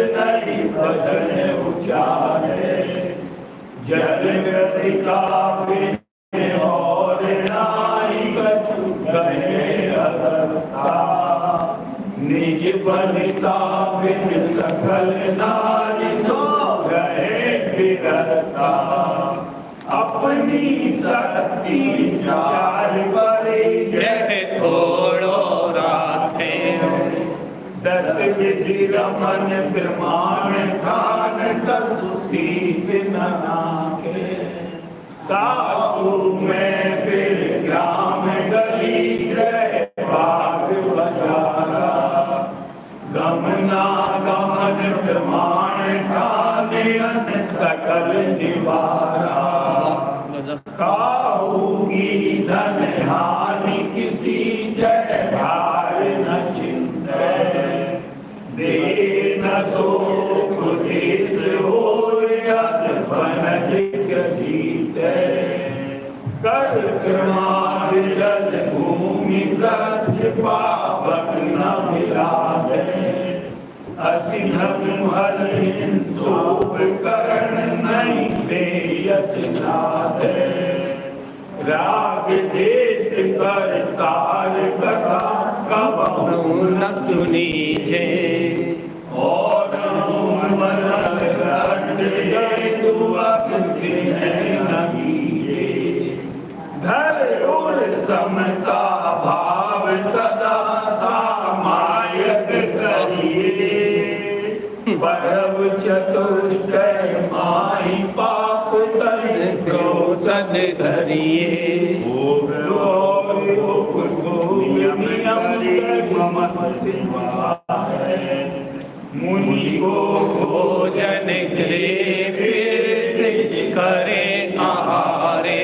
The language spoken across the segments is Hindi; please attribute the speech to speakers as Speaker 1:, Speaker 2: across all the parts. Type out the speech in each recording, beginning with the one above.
Speaker 1: नहीं भजन उचारे, जल गतिका और नाई कछु कहे अगरता, निज बलिता बिन सकल नारी सो रहे बिरता, अपनी शक्ति चार बड़े यह थोड़ो राखे, दस विधि रमन प्रमाण खान कसु शीस नाके, कासु में फिर ग्राम गली ग्रह बाग बजारा, गमना गमन प्रमाण खाने अन सकल निवारा, काहू की धन हानि किसी जय हार न चिंते, दे न शोक देश हो बनज ग्रसीते, कर क्रमाद जल भूमि ब्रज पावक न विराजे, असिधम हल हिंसोप करण नहीं दे यस नादे, राग देश कर तार कथा कबहू न सुनीजे, और मन रट गए दुअक न कीजे, धर और समता भाव सदा सामायक करिए, परव चतुष्टय माहि पाप तन क्रोध धरिए, मुनि को भोजन गृह करे आहारे,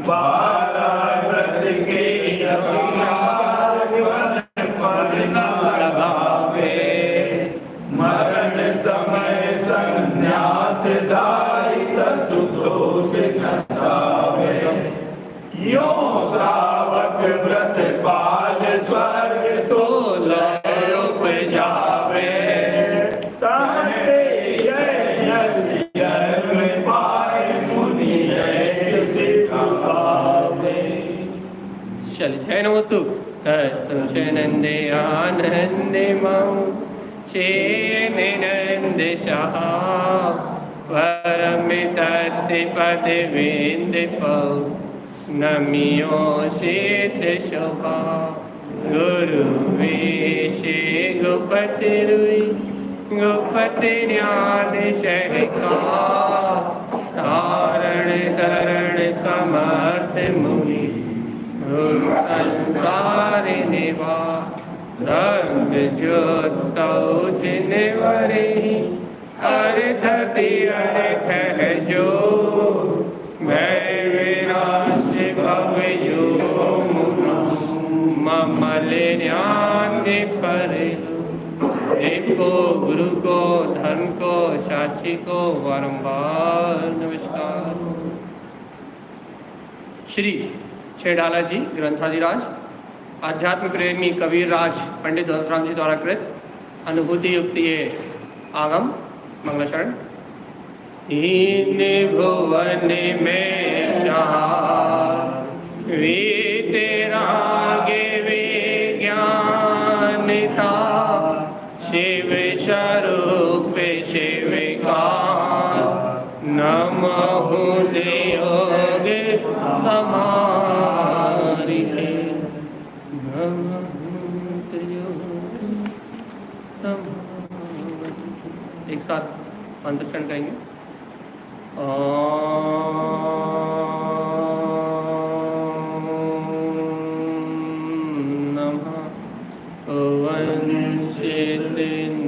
Speaker 1: बारह व्रत के पर न लगावे, मरण समय संन्यास धारित सुदोष नसावे, यो सावक व्रत पाल स्वर्ग सोलह उपजावे, ताहे जन्म पाए मुनि ऐसे सिखावे।
Speaker 2: चल जय नमस्तु नंदे आनंदे माऊ नंद शाह, परम तत्व पद विंद पौ, नमियो शीत शोभा, गुरु वेशे गोपति रुई, गोपति ज्ञान सहका, धारण धरण समर्थ मुनि, संसार निवा, रंग ज्योतौ जिनवरे, अर्थ तीर्थ है जो, मैं विनाश भव जो मुना, ममल ज्ञान पर को गुरु को धर्म को साक्षी को बारंबार नमस्कार। श्री छेडाला जी ग्रंथाधिराज आध्यात्म प्रेमी कबीर राज पंडित दौलतराम जी द्वारा कृत अनुभूति युक्ति आगम मंगलाचरण। तीन भुवन में वीतरागे विज्ञानता, शिव स्वरूप शिवकान, नमहु योग समारिते, एक साथ मंत्रोच्चारण करेंगे। नमः वंशित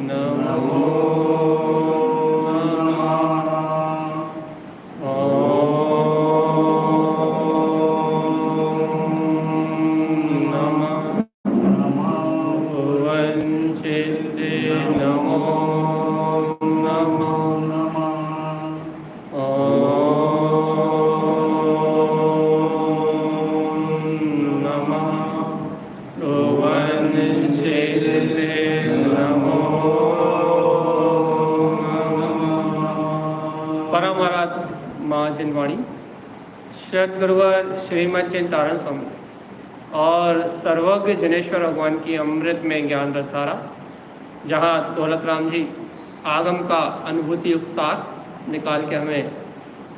Speaker 2: नमो नमः चिंतवाणी, सद्गुरुवर श्रीमद चिंतारण स्वामी और सर्वज्ञ जनेश्वर भगवान की अमृत में ज्ञान रसधारा, जहाँ दौलत राम जी आगम का अनुभूति युक्त सार निकाल के हमें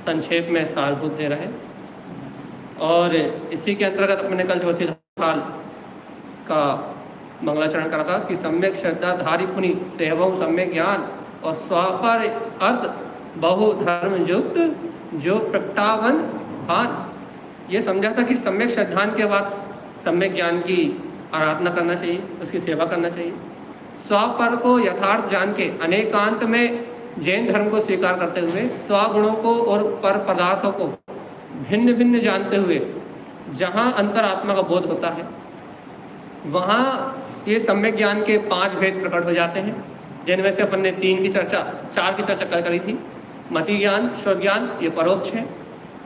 Speaker 2: संक्षेप में सारभूत दे रहे हैं। और इसी के अंतर्गत अपने कल चौथी काल का मंगलाचरण करा था कि सम्यक श्रद्धा धारी पुनि सेवम सम्यक ज्ञान और स्वापर अर्थ बहु धर्म युक्त जो प्रगटावन भान। ये समझा था कि सम्यक श्रद्धान के बाद सम्यक ज्ञान की आराधना करना चाहिए, उसकी सेवा करना चाहिए। स्वापर को यथार्थ जान के अनेकांत में जैन धर्म को स्वीकार करते हुए स्वगुणों को और पर पदार्थों को भिन्न भिन्न जानते हुए जहाँ अंतरात्मा का बोध होता है वहाँ ये सम्यक ज्ञान के 5 भेद प्रकट हो जाते हैं, जिनमें से अपन ने 4 की चर्चा कल करी थी। मति ज्ञान, श्रुत ज्ञान ये परोक्ष है,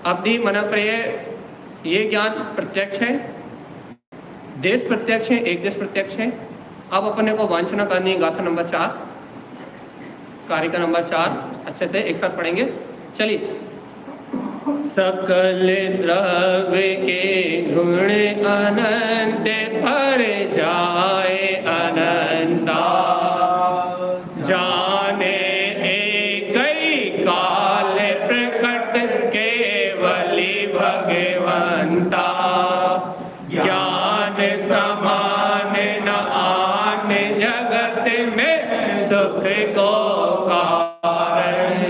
Speaker 2: अवधि मन प्रेय ये ज्ञान प्रत्यक्ष है, देश प्रत्यक्ष है, एक देश प्रत्यक्ष है। अब अपने को वांछना करनी है गाथा नंबर 4, कारिका नंबर 4 अच्छे से एक साथ पढ़ेंगे। चलिए। सकल द्रव्य के गुण अनंत पर जाए अनंता, जाने एक काल प्रकट केवली भगवंता, ज्ञान समान न आन जगत में सुख को कारण,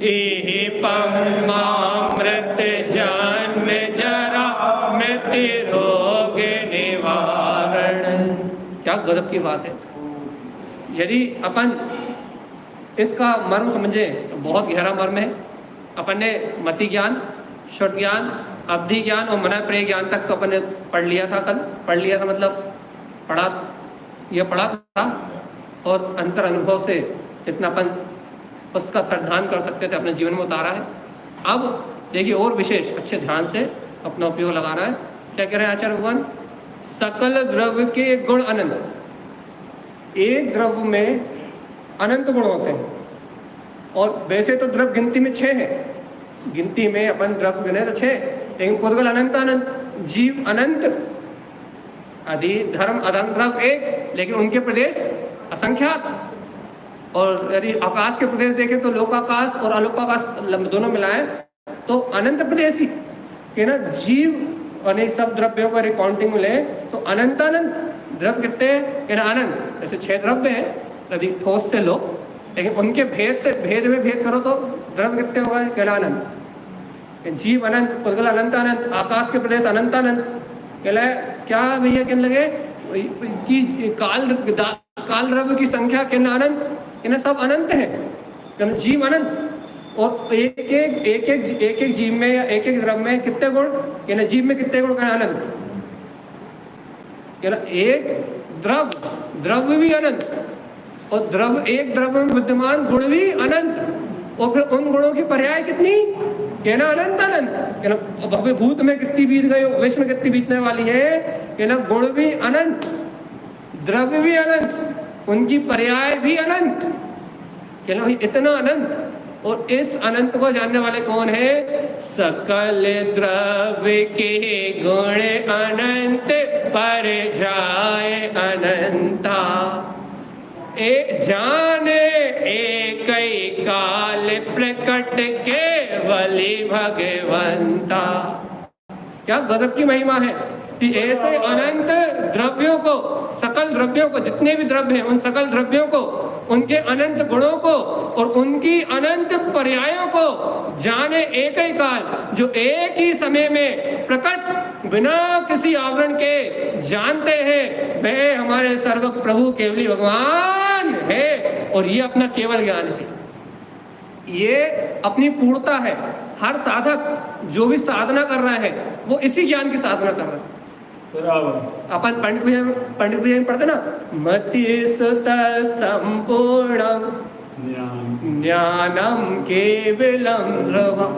Speaker 2: यही परमामृत जन्म जरा मृत्यु रोग निवारण। क्या गजब की बात है। यदि अपन इसका मर्म समझे तो बहुत गहरा मर्म है। अपन ने मति ज्ञान, श्रुत ज्ञान, अवधि ज्ञान और मन प्रेय ज्ञान तक तो अपन ने पढ़ लिया था। कल पढ़ लिया था मतलब पढ़ा था और अंतर अनुभव से जितना अपन उसका श्रद्धान कर सकते थे अपने जीवन में उतारा है। अब देखिए और विशेष अच्छे ध्यान से अपना उपयोग लगाना है। क्या कह रहे हैं आचार्य भगवान? सकल द्रव्य के गुण अनंत। एक द्रव्य में अनंत गुण होते हैं और वैसे तो द्रव्य गिनती में 6 है, गिनती में अपन द्रव्य गिने तो 6, लेकिन पुद्गल अनंत अनंत, जीव अनंत, आदि धर्म अधर्म द्रव्य एक, लेकिन उनके प्रदेश असंख्यात। और यदि आकाश के प्रदेश देखें तो लोकाकाश और अलोकाकाश दोनों मिलाएं तो अनंत प्रदेश ही कि ना। जीव और सब द्रव्यों को काउंटिंग में ले तो अनंत अनंत द्रव्य कितने कि ना अनंत। जैसे 6 द्रव्य हैं यदि ठोस से लो, लेकिन उनके भेद में भेद करो तो द्रव्य कितने हो गए कहला अनंत। जीव अनंत, पुद्गल अनंत अनंत, आकाश के प्रदेश अनंत अनंत कहला। क्या भैया कहने लगे कि काल द्रव्य की संख्या कहना अनंत, इन्हें सब अनंत है, जीव अनंत। और एक जीव में या एक द्रव्य में कितने गुण, यानी जीव में कितने गुण कहना अनंत। एक द्रव्य भी अनंत और एक द्रव्य में विद्यमान गुण भी अनंत, और फिर उन गुणों की पर्याय कितनी कहना अनंत अनंत। भव्य भूत में कितनी बीत गई, विश्व में कितनी बीतने वाली है कहना। गुण भी अनंत, द्रव्य भी अनंत, उनकी पर्याय भी अनंत कहना। भाई इतना अनंत, और इस अनंत को जानने वाले कौन है? सकल द्रव्य के गुण अनंत पर जाए अनंता, जाने एक काल प्रकट केवली भगवंता। क्या गजब की महिमा है कि ऐसे अनंत द्रव्यों को, सकल द्रव्यों को, जितने भी द्रव्य हैं उन सकल द्रव्यों को, उनके अनंत गुणों को और उनकी अनंत पर्यायों को जाने एक ही काल, जो एक ही समय में प्रकट बिना किसी आवरण के जानते हैं, वह हमारे सर्व प्रभु केवली भगवान है। और ये अपना केवल ज्ञान है, ये अपनी पूर्णता है। हर साधक जो भी साधना कर रहा है वो इसी ज्ञान की साधना कर रहा है। अपन पंडित भैया पढ़ते ना, मति सुत संपूर्णम ज्ञानम केवलम ध्रुवम।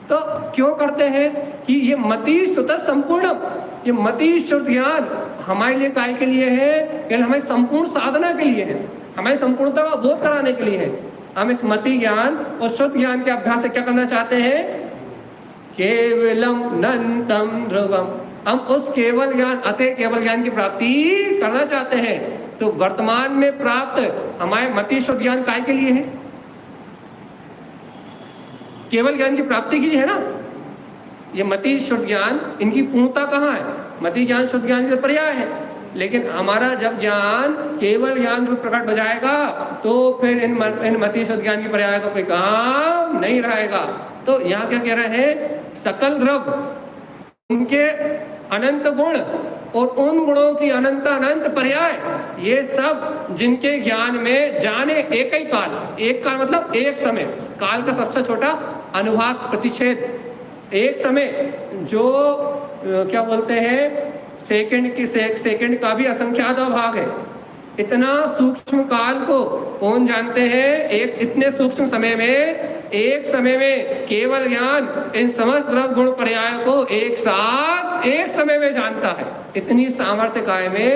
Speaker 2: तो क्यों करते हैं कि ये मति सुत संपूर्णम, ये मति शुद्ध ज्ञान हमारे लिए काय के लिए है कि हमारी संपूर्ण साधना के लिए है, हमारी संपूर्णता का बोध कराने के लिए है।
Speaker 3: हम इस मति ज्ञान और शुद्ध ज्ञान के अभ्यास से क्या करना चाहते हैं? केवलम अनंतम ध्रुवम। हम उस केवल ज्ञान, अतः केवल ज्ञान की प्राप्ति करना चाहते हैं। तो वर्तमान में प्राप्त हमारे मति शुद्ध ज्ञान काय के लिए है? केवल ज्ञान की प्राप्ति की है ना। ये मति शुद्ध ज्ञान, इनकी पूर्णता कहाँ है? मति ज्ञान शुद्ध ज्ञान के पर्याय है। लेकिन हमारा जब ज्ञान केवल ज्ञान रूप प्रकट हो जाएगा तो फिर इन मति शुद्ध ज्ञान की पर्याय का कोई काम नहीं रहेगा। तो यहाँ क्या कह रहे हैं? सकल द्रव्य, उनके अनंत गुण और उन गुणों की अनंत अनंत पर्याय, ये सब जिनके ज्ञान में जाने एक ही काल, एक काल मतलब एक समय, काल का सबसे छोटा अनुभाग प्रतिच्छेद, एक समय जो क्या बोलते हैं सेकंड का भी असंख्यात भाग है। इतना सूक्ष्म काल को कौन जानते हैं? एक इतने सूक्ष्म समय में, एक समय में केवल ज्ञान इन समस्त द्रव्य गुण पर्याय को एक साथ एक समय में जानता है। इतनी सामर्थ्य काय में,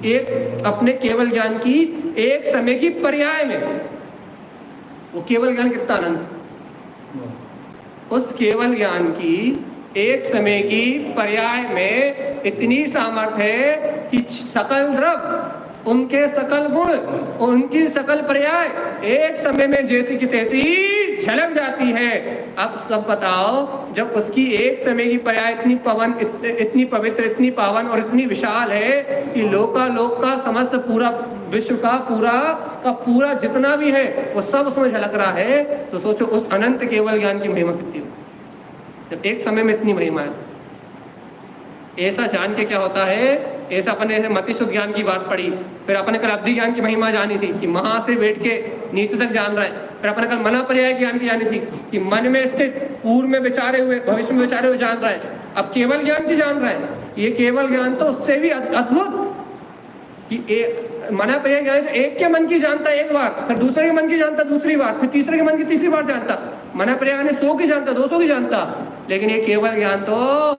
Speaker 3: एक अपने केवल ज्ञान की एक समय की पर्याय में, वो केवल ज्ञान कितना अनंत, उस केवल ज्ञान की एक समय की पर्याय में इतनी सामर्थ्य है कि सकल द्रव्य, उनके सकल गुण, उनकी सकल पर्याय एक समय में जैसी की तैसी झलक जाती है। अब सब बताओ, जब उसकी एक समय की पर्याय इतनी इतनी पवित्र, इतनी पावन और इतनी विशाल है कि लोक का समस्त पूरा विश्व का पूरा जितना भी है वो सब उसमें झलक रहा है, तो सोचो उस अनंत केवल ज्ञान की महिमा कितनी हो, जब एक समय में इतनी महिमा है। ऐसा जान के क्या होता है? ऐसा अपने मति शुद्ध ज्ञान की बात पढ़ी, फिर अपने कल अवधि ज्ञान की महिमा जानी थी कि वहां से बैठ के नीचे तक जान रहा है। फिर अपने कल मना पर्याय ज्ञान की जानी थी कि मन में स्थित पूर्व में विचारे हुए, भविष्य में विचारे हुए जान रहा है। अब केवल ज्ञान की जान रहा है। ये केवल ज्ञान तो उससे भी अद्भुत कि मना पर्याय ज्ञान एक के मन की जानता एक बार, फिर दूसरे के मन की जानता दूसरी बार, फिर तीसरे के मन की तीसरी बार जानता। मना पर्याय ने 100 की जानता, 200 की जानता, लेकिन ये केवल ज्ञान तो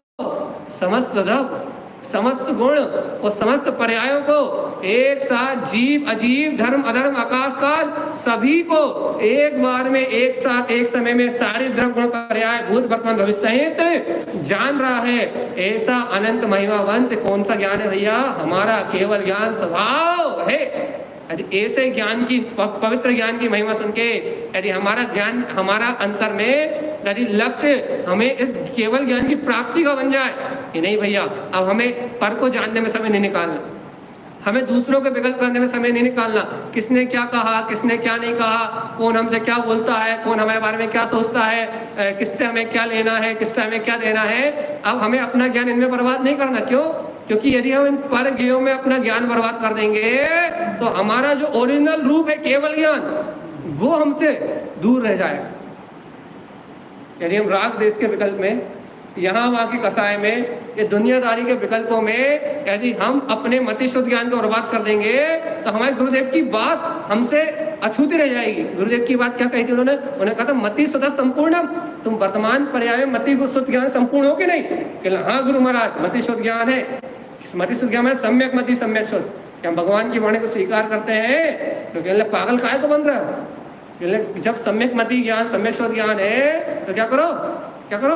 Speaker 3: समस्त द्रव्य, समस्त गुण और समस्त पर्यायों को एक साथ, जीव अजीव, धर्म अधर्म, आकाश काल, सभी को एक बार में एक साथ एक समय में सारे द्रव्य गुण पर्याय भूत वर्तमान भविष्य सहित जान रहा है। ऐसा अनंत महिमावंत कौन सा ज्ञान है भैया? हमारा केवल ज्ञान स्वभाव है। यदि ऐसे ज्ञान की, पवित्र ज्ञान की महिमा सुन के यदि हमारा ज्ञान, हमारा अंतर में यदि लक्ष्य हमें इस केवल ज्ञान की प्राप्ति का बन जाए कि नहीं भैया, अब हमें पर को जानने में समय नहीं निकालना, हमें दूसरों के विकल्प करने में समय नहीं निकालना, किसने क्या कहा, किसने क्या नहीं कहा, कौन हमसे क्या बोलता है, कौन हमारे बारे में क्या सोचता है, किससे हमें क्या लेना है, किससे हमें क्या देना है। अब हमें अपना ज्ञान इनमें बर्बाद नहीं करना। क्यों? क्योंकि यदि हम इन पर ज्ञेयों में अपना ज्ञान बर्बाद कर देंगे तो हमारा जो ओरिजिनल रूप है केवल ज्ञान, वो हमसे दूर रह जाएगा। यदि हम राग देश के विकल्प में, यहाँ वहाँ की कसाय में, ये दुनियादारी के विकल्पों में यदि हम अपने मति शुद्ध ज्ञान को बर्बाद कर देंगे तो हमारे गुरुदेव की बात हमसे अछूती रह जाएगी। गुरुदेव की बात क्या कही थी उन्होंने? उन्होंने कहा था मति शुद्ध संपूर्णम। तुम वर्तमान पर्याय में मति शुद्ध ज्ञान संपूर्ण हो कि नहीं? कि हाँ गुरु महाराज, मति शुद्ध ज्ञान है। मति शुद्ध ज्ञान है सम्यक मति सम्यक शुद्ध। क्या हम भगवान की वाणी को स्वीकार करते हैं तो कहने पागल काय को बन रहा है? जब सम्यक मति ज्ञान, सम्यक शुद्ध ज्ञान है तो क्या करो, क्या करो?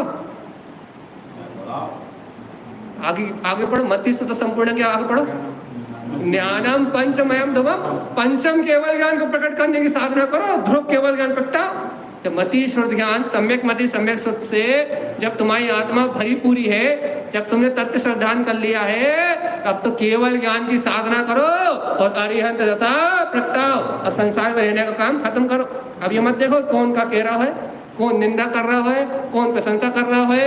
Speaker 3: आगे पढ़ो। मति शुद्ध संपूर्ण के आगे पढ़ो। ज्ञानम पंचमयम ध्रुवम, पंचम केवल ज्ञान को प्रकट करने की साधना करो। ध्रुव केवल ज्ञान प्रकटाओ। जब मति शुद्ध ज्ञान, सम्यक मति सम्यक शुद्ध से जब तुम्हारी आत्मा भरी पूरी है, जब तुमने तत्व श्रद्धान कर लिया है, तब तो केवल ज्ञान की साधना करो और अरिहंत दशा प्रगटाओ और संसार में रहने का काम खत्म करो। अब ये मत देखो कौन का कह रहा है, कौन निंदा कर रहा है, कौन प्रशंसा कर रहा है,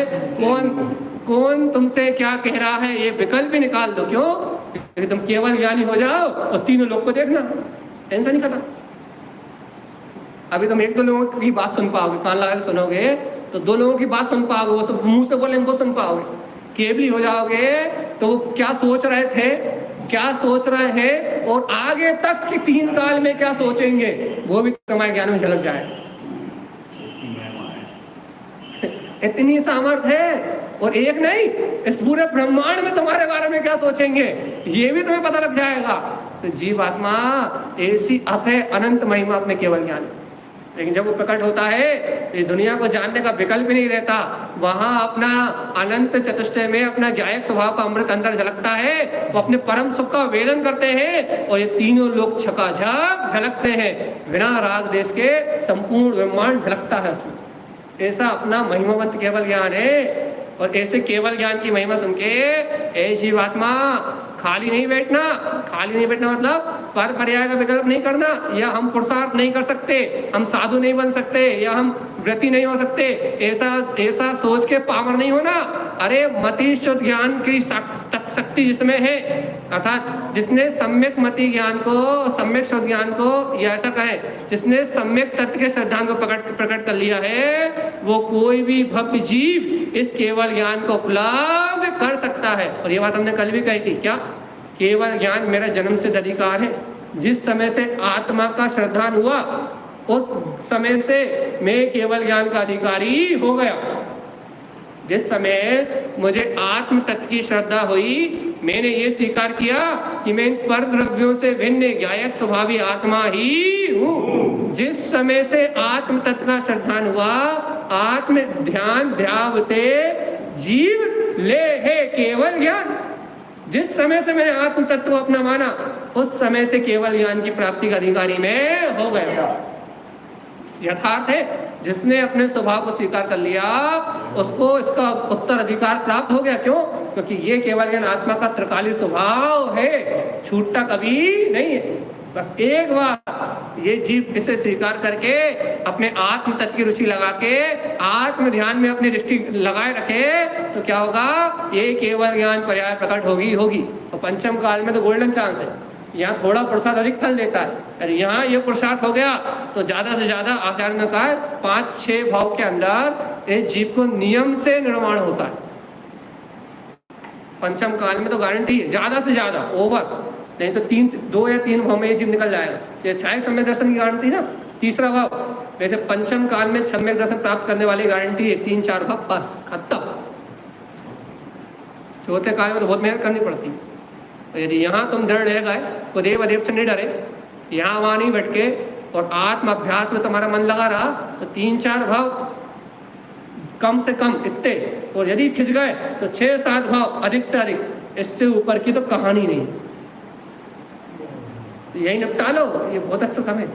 Speaker 3: कौन तुमसे क्या कह रहा है, ये विकल्प ही निकाल दो। क्यों? क्योंकि तुम केवल ज्ञानी हो जाओ और तीनों लोग को देखना, टेंशन ही खत्म। अभी तुम एक दो लोगों की बात सुन पाओगे, कान लगा के सुनोगे तो 2 लोगों की बात सुन पाओगे, वो सब मुंह से बोलेंगे वो सुन पाओगे। केवली हो जाओगे तो वो क्या सोच रहे थे, क्या सोच रहे हैं और आगे तक कि 3 काल में क्या सोचेंगे वो भी तुम्हारे ज्ञान में झलक जाए। इतनी सामर्थ्य है। और एक नहीं, इस पूरे ब्रह्मांड में तुम्हारे बारे में क्या सोचेंगे ये भी तुम्हें पता लग जाएगा। तो जीवात्मा ऐसी अथय अनंत महिमा अपने केवल ज्ञान, लेकिन जब वो प्रकट होता है ये दुनिया को जानने का विकल्प ही नहीं रहता। वहां अपना अनंत चतुष्टय में अपना ज्ञायक स्वभाव का अमृत अंदर झलकता है, वो अपने परम सुख का वेदन करते हैं और ये तीनों लोग छकाझक झलकते हैं, बिना राग देश के संपूर्ण ब्रह्मांड झलकता है उसमें। ऐसा अपना महिमावंत केवल ज्ञान है। और ऐसे केवल ज्ञान की महिमा सुन के ए जीवात्मा खाली नहीं बैठना। खाली नहीं बैठना मतलब पर पर्याय का विकल्प नहीं करना, या हम पुरुषार्थ नहीं कर सकते, हम साधु नहीं बन सकते, या हम व्रती नहीं हो सकते, ऐसा सोच के पामर नहीं होना। अरे मति शुद्ध ज्ञान की शक्ति जिसमें है, अर्थात जिसने सम्यक मति ज्ञान को, सम्यक शुद्ध ज्ञान को, या ऐसा कहें जिसने सम्यक तत्व के सिद्धांत को प्रकट कर लिया है, वो कोई भी भव्य जीव इस केवल ज्ञान को उपलब्ध कर सकता है। और ये बात हमने कल भी कही थी, क्या केवल ज्ञान मेरा जन्म से अधिकार है। जिस समय से आत्मा का श्रद्धान हुआ उस समय से मैं केवल ज्ञान का अधिकारी हो गया। जिस समय मुझे आत्म तत्व की श्रद्धा हुई, मैंने ये स्वीकार किया कि मैं इन पर द्रव्यों से भिन्न ज्ञायक स्वभावी आत्मा ही हूँ। जिस समय से आत्म तत्व का श्रद्धान हुआ, आत्म ध्यान ध्यावते जीव ले है केवल ज्ञान। जिस समय से मैंने आत्म तत्व को अपना माना, उस समय से केवल ज्ञान की प्राप्ति का अधिकारी मैं हो गया। यथार्थ है, जिसने अपने स्वभाव को स्वीकार कर लिया उसको इसका उत्तराधिकार प्राप्त हो गया। क्यों? क्योंकि ये केवल ज्ञान आत्मा का त्रिकाली स्वभाव है, छूटता कभी नहीं है। बस एक बार ये जीव इसे स्वीकार करके अपने आत्म तत्व की रुचि लगा के आत्म ध्यान में अपनी दृष्टि लगाए रखे तो क्या होगा, ये केवल ज्ञान पर्याय प्रकट होगी। और पंचम काल में तो गोल्डन चांस है, यहाँ थोड़ा पुरुषार्थ अधिक फल देता है। अरे यहाँ ये पुरुषार्थ हो गया तो ज्यादा से ज्यादा आचार्य ने कहा 5-6 भाव के अंदर इस जीव को नियम से निर्माण होता है। पंचम काल में तो गारंटी है, ज्यादा से ज्यादा ओवर, नहीं तो 2 या 3 भाव में ये जीव निकल जाएगा। ये 6 सम्यक दर्शन की गारंटी ना, तीसरा भाव। वैसे पंचम काल में सम्यक दर्शन प्राप्त करने वाली गारंटी है 3-4 भाव, बस खत्म। चौथे काल में तो बहुत मेहनत करनी पड़ती है। यदि यहाँ तुम डर रह गए, कुदेव अदेव से नहीं डरे, यहाँ वहाँ नहीं भटके और आत्म अभ्यास में तुम्हारा मन लगा रहा तो 3-4 भाव कम से कम इतने, और यदि खिंच गए तो 6-7 भाव अधिक से अधिक, इससे ऊपर की तो कहानी नहीं। तो यही निपटा लो, ये बहुत अच्छा समय,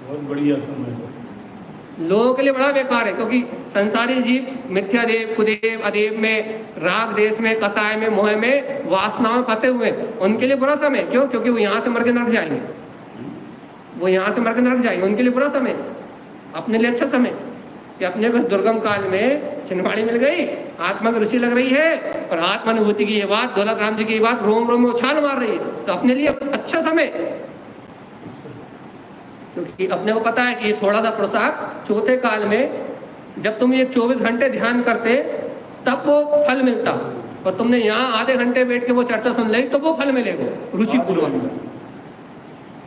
Speaker 1: बहुत बढ़िया समय है।
Speaker 3: लोगों के लिए बड़ा बेकार है, क्योंकि संसारी जीव मिथ्यादेव कुदेव अदेव में, राग देश में, कसाय में, मोह में, वासनाओं में फंसे हुए हैं। उनके लिए बुरा समय। क्यों? क्योंकि वो यहाँ से मर के नरक जाएंगे, वो यहाँ से मर के नरक जाएंगे, उनके लिए बुरा समय। अपने लिए अच्छा समय कि अपने को दुर्गम काल में छिंदवाड़ी मिल गई, आत्मा की रुचि लग रही है और आत्मानुभूति की ये बात, दौलत राम जी की ये बात रोम रोम में उछाल मार रही है, तो अपने लिए अच्छा समय। क्योंकि अपने को पता है कि ये थोड़ा सा पुरुषार्थ चौथे काल में जब तुम ये 24 घंटे ध्यान करते तब वो फल मिलता, और तुमने यहाँ आधे घंटे बैठ के वो चर्चा सुन ली तो वो फल मिलेगा रुचि पूर्वक।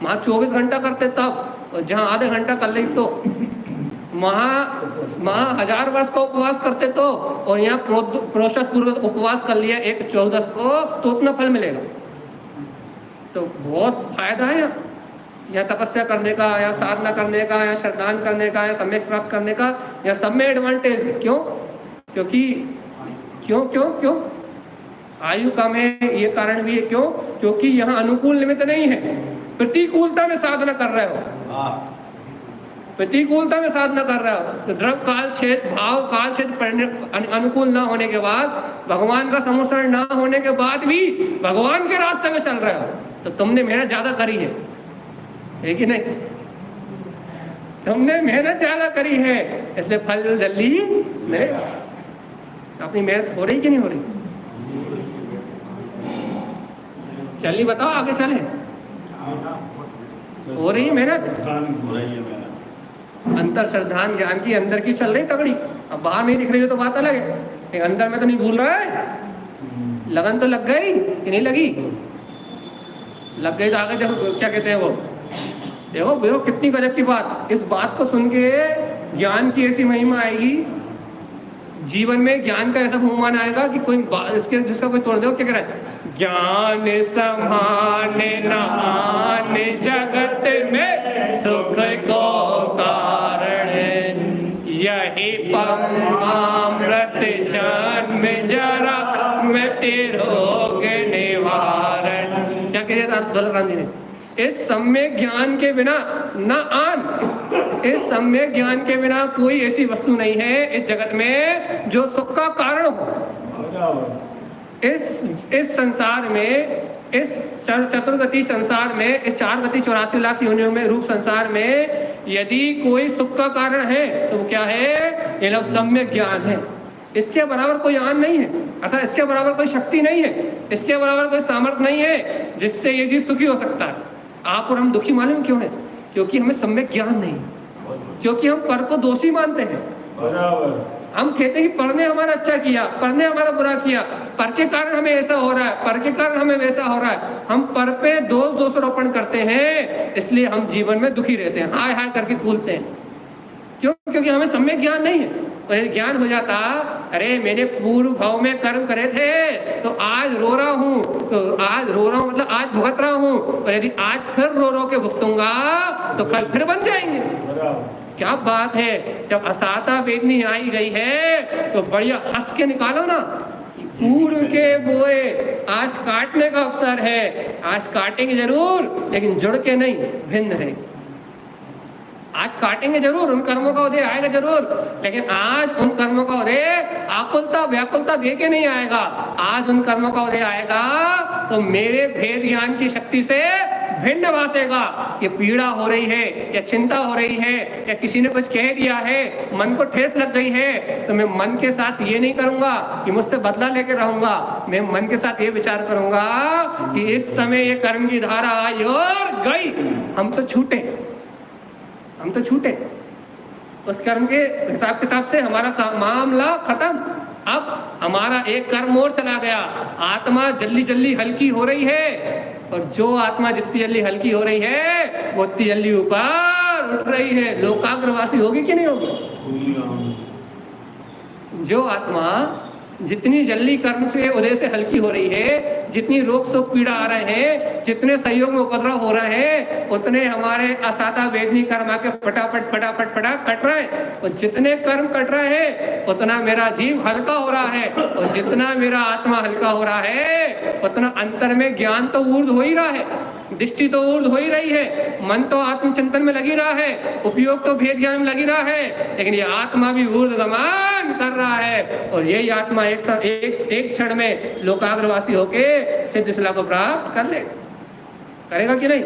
Speaker 3: वहाँ 24 घंटा करते तब, और जहाँ आधे घंटा कर ली तो वहाँ 1000 वर्ष का उपवास करते तो, और यहाँ प्रोषद पूर्वक उपवास कर लिया 1/14 को तो उतना फल मिलेगा। तो बहुत फायदा है या तपस्या करने का, या साधना करने का, या श्रद्धान करने का, या सम्यक प्राप्त करने का, या सब में एडवांटेज है। क्यों? क्योंकि क्यों आयु कम है, ये कारण भी है। क्यों? क्योंकि यहाँ अनुकूल निमित्त नहीं है, प्रतिकूलता में साधना कर रहे हो, प्रतिकूलता में साधना कर रहे हो। तो द्रव काल क्षेत्र, भाव काल क्षेत्र अनुकूल ना होने के बाद, भगवान का समर्षण ना होने के बाद भी भगवान के रास्ते में चल रहे हो, तो तुमने मेहनत ज्यादा करी है कि नहीं? तुमने मेहनत ज्यादा करी है, इसलिए फल जल्दी मिलेगा। अपनी मेहनत हो रही कि नहीं हो रही? चलिए बताओ, आगे चले। हो रही है मेहनत, अंतर श्रद्धान ज्ञान की अंदर की चल रही तगड़ी। अब बाहर नहीं दिख रही हो तो बात अलग है, लेकिन अंदर में तो नहीं भूल रहा है। लगन तो लग गई कि नहीं लगी? लग गई तो आगे देखो क्या कहते हैं वो। देखो कितनी गजब की बात। इस बात को सुन के ज्ञान की ऐसी महिमा आएगी, जीवन में ज्ञान का ऐसा बहुमान आएगा कि कोई इसके जिसका कोई तोड़ दे। क्या कह रहा है?
Speaker 2: ज्ञान समान न आन जगत में सुख को कारण, यही परमामृत जन्म जरा मिटे रोग निवारण। क्या कह रहे थे दौलत राम जी ने? इस सम्यक ज्ञान के बिना न आन, इस सम्यक ज्ञान के बिना कोई ऐसी वस्तु नहीं है इस जगत में जो सुख का कारण हो। इस संसार में, इस चतुर्गति संसार में, इस 4 गति 84 लाख योनियों में, रूप संसार में यदि कोई सुख का कारण है तो क्या है? ये लोग सम्यक ज्ञान है। इसके बराबर कोई आन नहीं है, अर्थात इसके बराबर कोई शक्ति नहीं है, इसके बराबर कोई सामर्थ्य नहीं है जिससे ये जीव सुखी हो सकता है। आप और हम दुखी मालूम क्यों है? क्योंकि हमें सम्यक ज्ञान नहीं, क्योंकि हम पर को दोषी मानते हैं। हम कहते हैं कि पर ने हमारा अच्छा किया, पर ने हमारा बुरा किया, पर के कारण हमें ऐसा हो रहा है, पर के कारण हमें वैसा हो रहा है। हम पर पे दोषारोपण करते हैं, इसलिए हम जीवन में दुखी रहते हैं, हाय हाय करके कूदते हैं। क्यों? क्योंकि हमें सम्यक ज्ञान नहीं है। और यदि ज्ञान हो जाता, अरे मैंने पूर्व भाव में कर्म करे थे तो आज रो रहा हूँ, तो आज रो रहा हूँ मतलब आज भुगत रहा हूँ, और यदि आज फिर रो रो के भुगतूंगा तो कल फिर बन जाएंगे। क्या बात है! जब असाता वेदनी आई गई है तो बढ़िया हंस के निकालो ना। पूर्व के बोए आज काटने का अवसर है, आज काटेंगे जरूर लेकिन जुड़ के नहीं, भिन्न रहे। आज काटेंगे जरूर, उन कर्मों का उदय आएगा जरूर, लेकिन आज उन कर्मों का उदय आकुलता व्याकुलता दे के नहीं आएगा। आज उन कर्मों का उदय आएगा तो मेरे भेद ज्ञान की शक्ति से भिन्न वासेगा। ये पीड़ा हो रही है या चिंता हो रही है या किसी ने कुछ कह दिया है, मन को ठेस लग गई है, तो मैं मन के साथ ये नहीं करूंगा कि मुझसे बदला लेके रहूंगा। मैं मन के साथ ये विचार करूंगा कि इस समय ये कर्म की धारा आई और गई, हम तो छूटे, हम तो छूटे। उस कर्म के हिसाब किताब से हमारा मामला खत्म। अब हमारा एक कर्म और चला गया। आत्मा जल्दी जल्दी हल्की हो रही है, और जो आत्मा जितनी जल्दी हल्की हो रही है वो उतनी जल्दी ऊपर उठ रही है। लोकाग्रवासी होगी कि नहीं होगी? जो आत्मा जितनी जल्दी कर्म से उदय से हल्की हो रही है, जितनी रोग शोक पीड़ा आ रहे हैं, जितने सहयोग में उपद्रव हो रहे हैं, उतने हमारे असाता वेदनी कर्म आके फटाफट फटाफट फटाफट कट रहे हैं। और जितने कर्म कट रहे हैं उतना मेरा जीव हल्का हो रहा है, और जितना मेरा आत्मा हल्का हो रहा है उतना अंतर में ज्ञान तो ऊर्ध्व हो ही रहा है, दृष्टि तो ऊर्ध्व हो ही रही है, मन तो आत्मचिंतन में लगी रहा है, उपयोग तो भेद ज्ञान में लगी रहा है, लेकिन ये आत्मा भी ऊर्ध्वगमन कर रहा है। और यही आत्मा एक क्षण में लोकाग्रवासी होके सिद्ध शिला को प्राप्त कर ले। करेगा कि नहीं?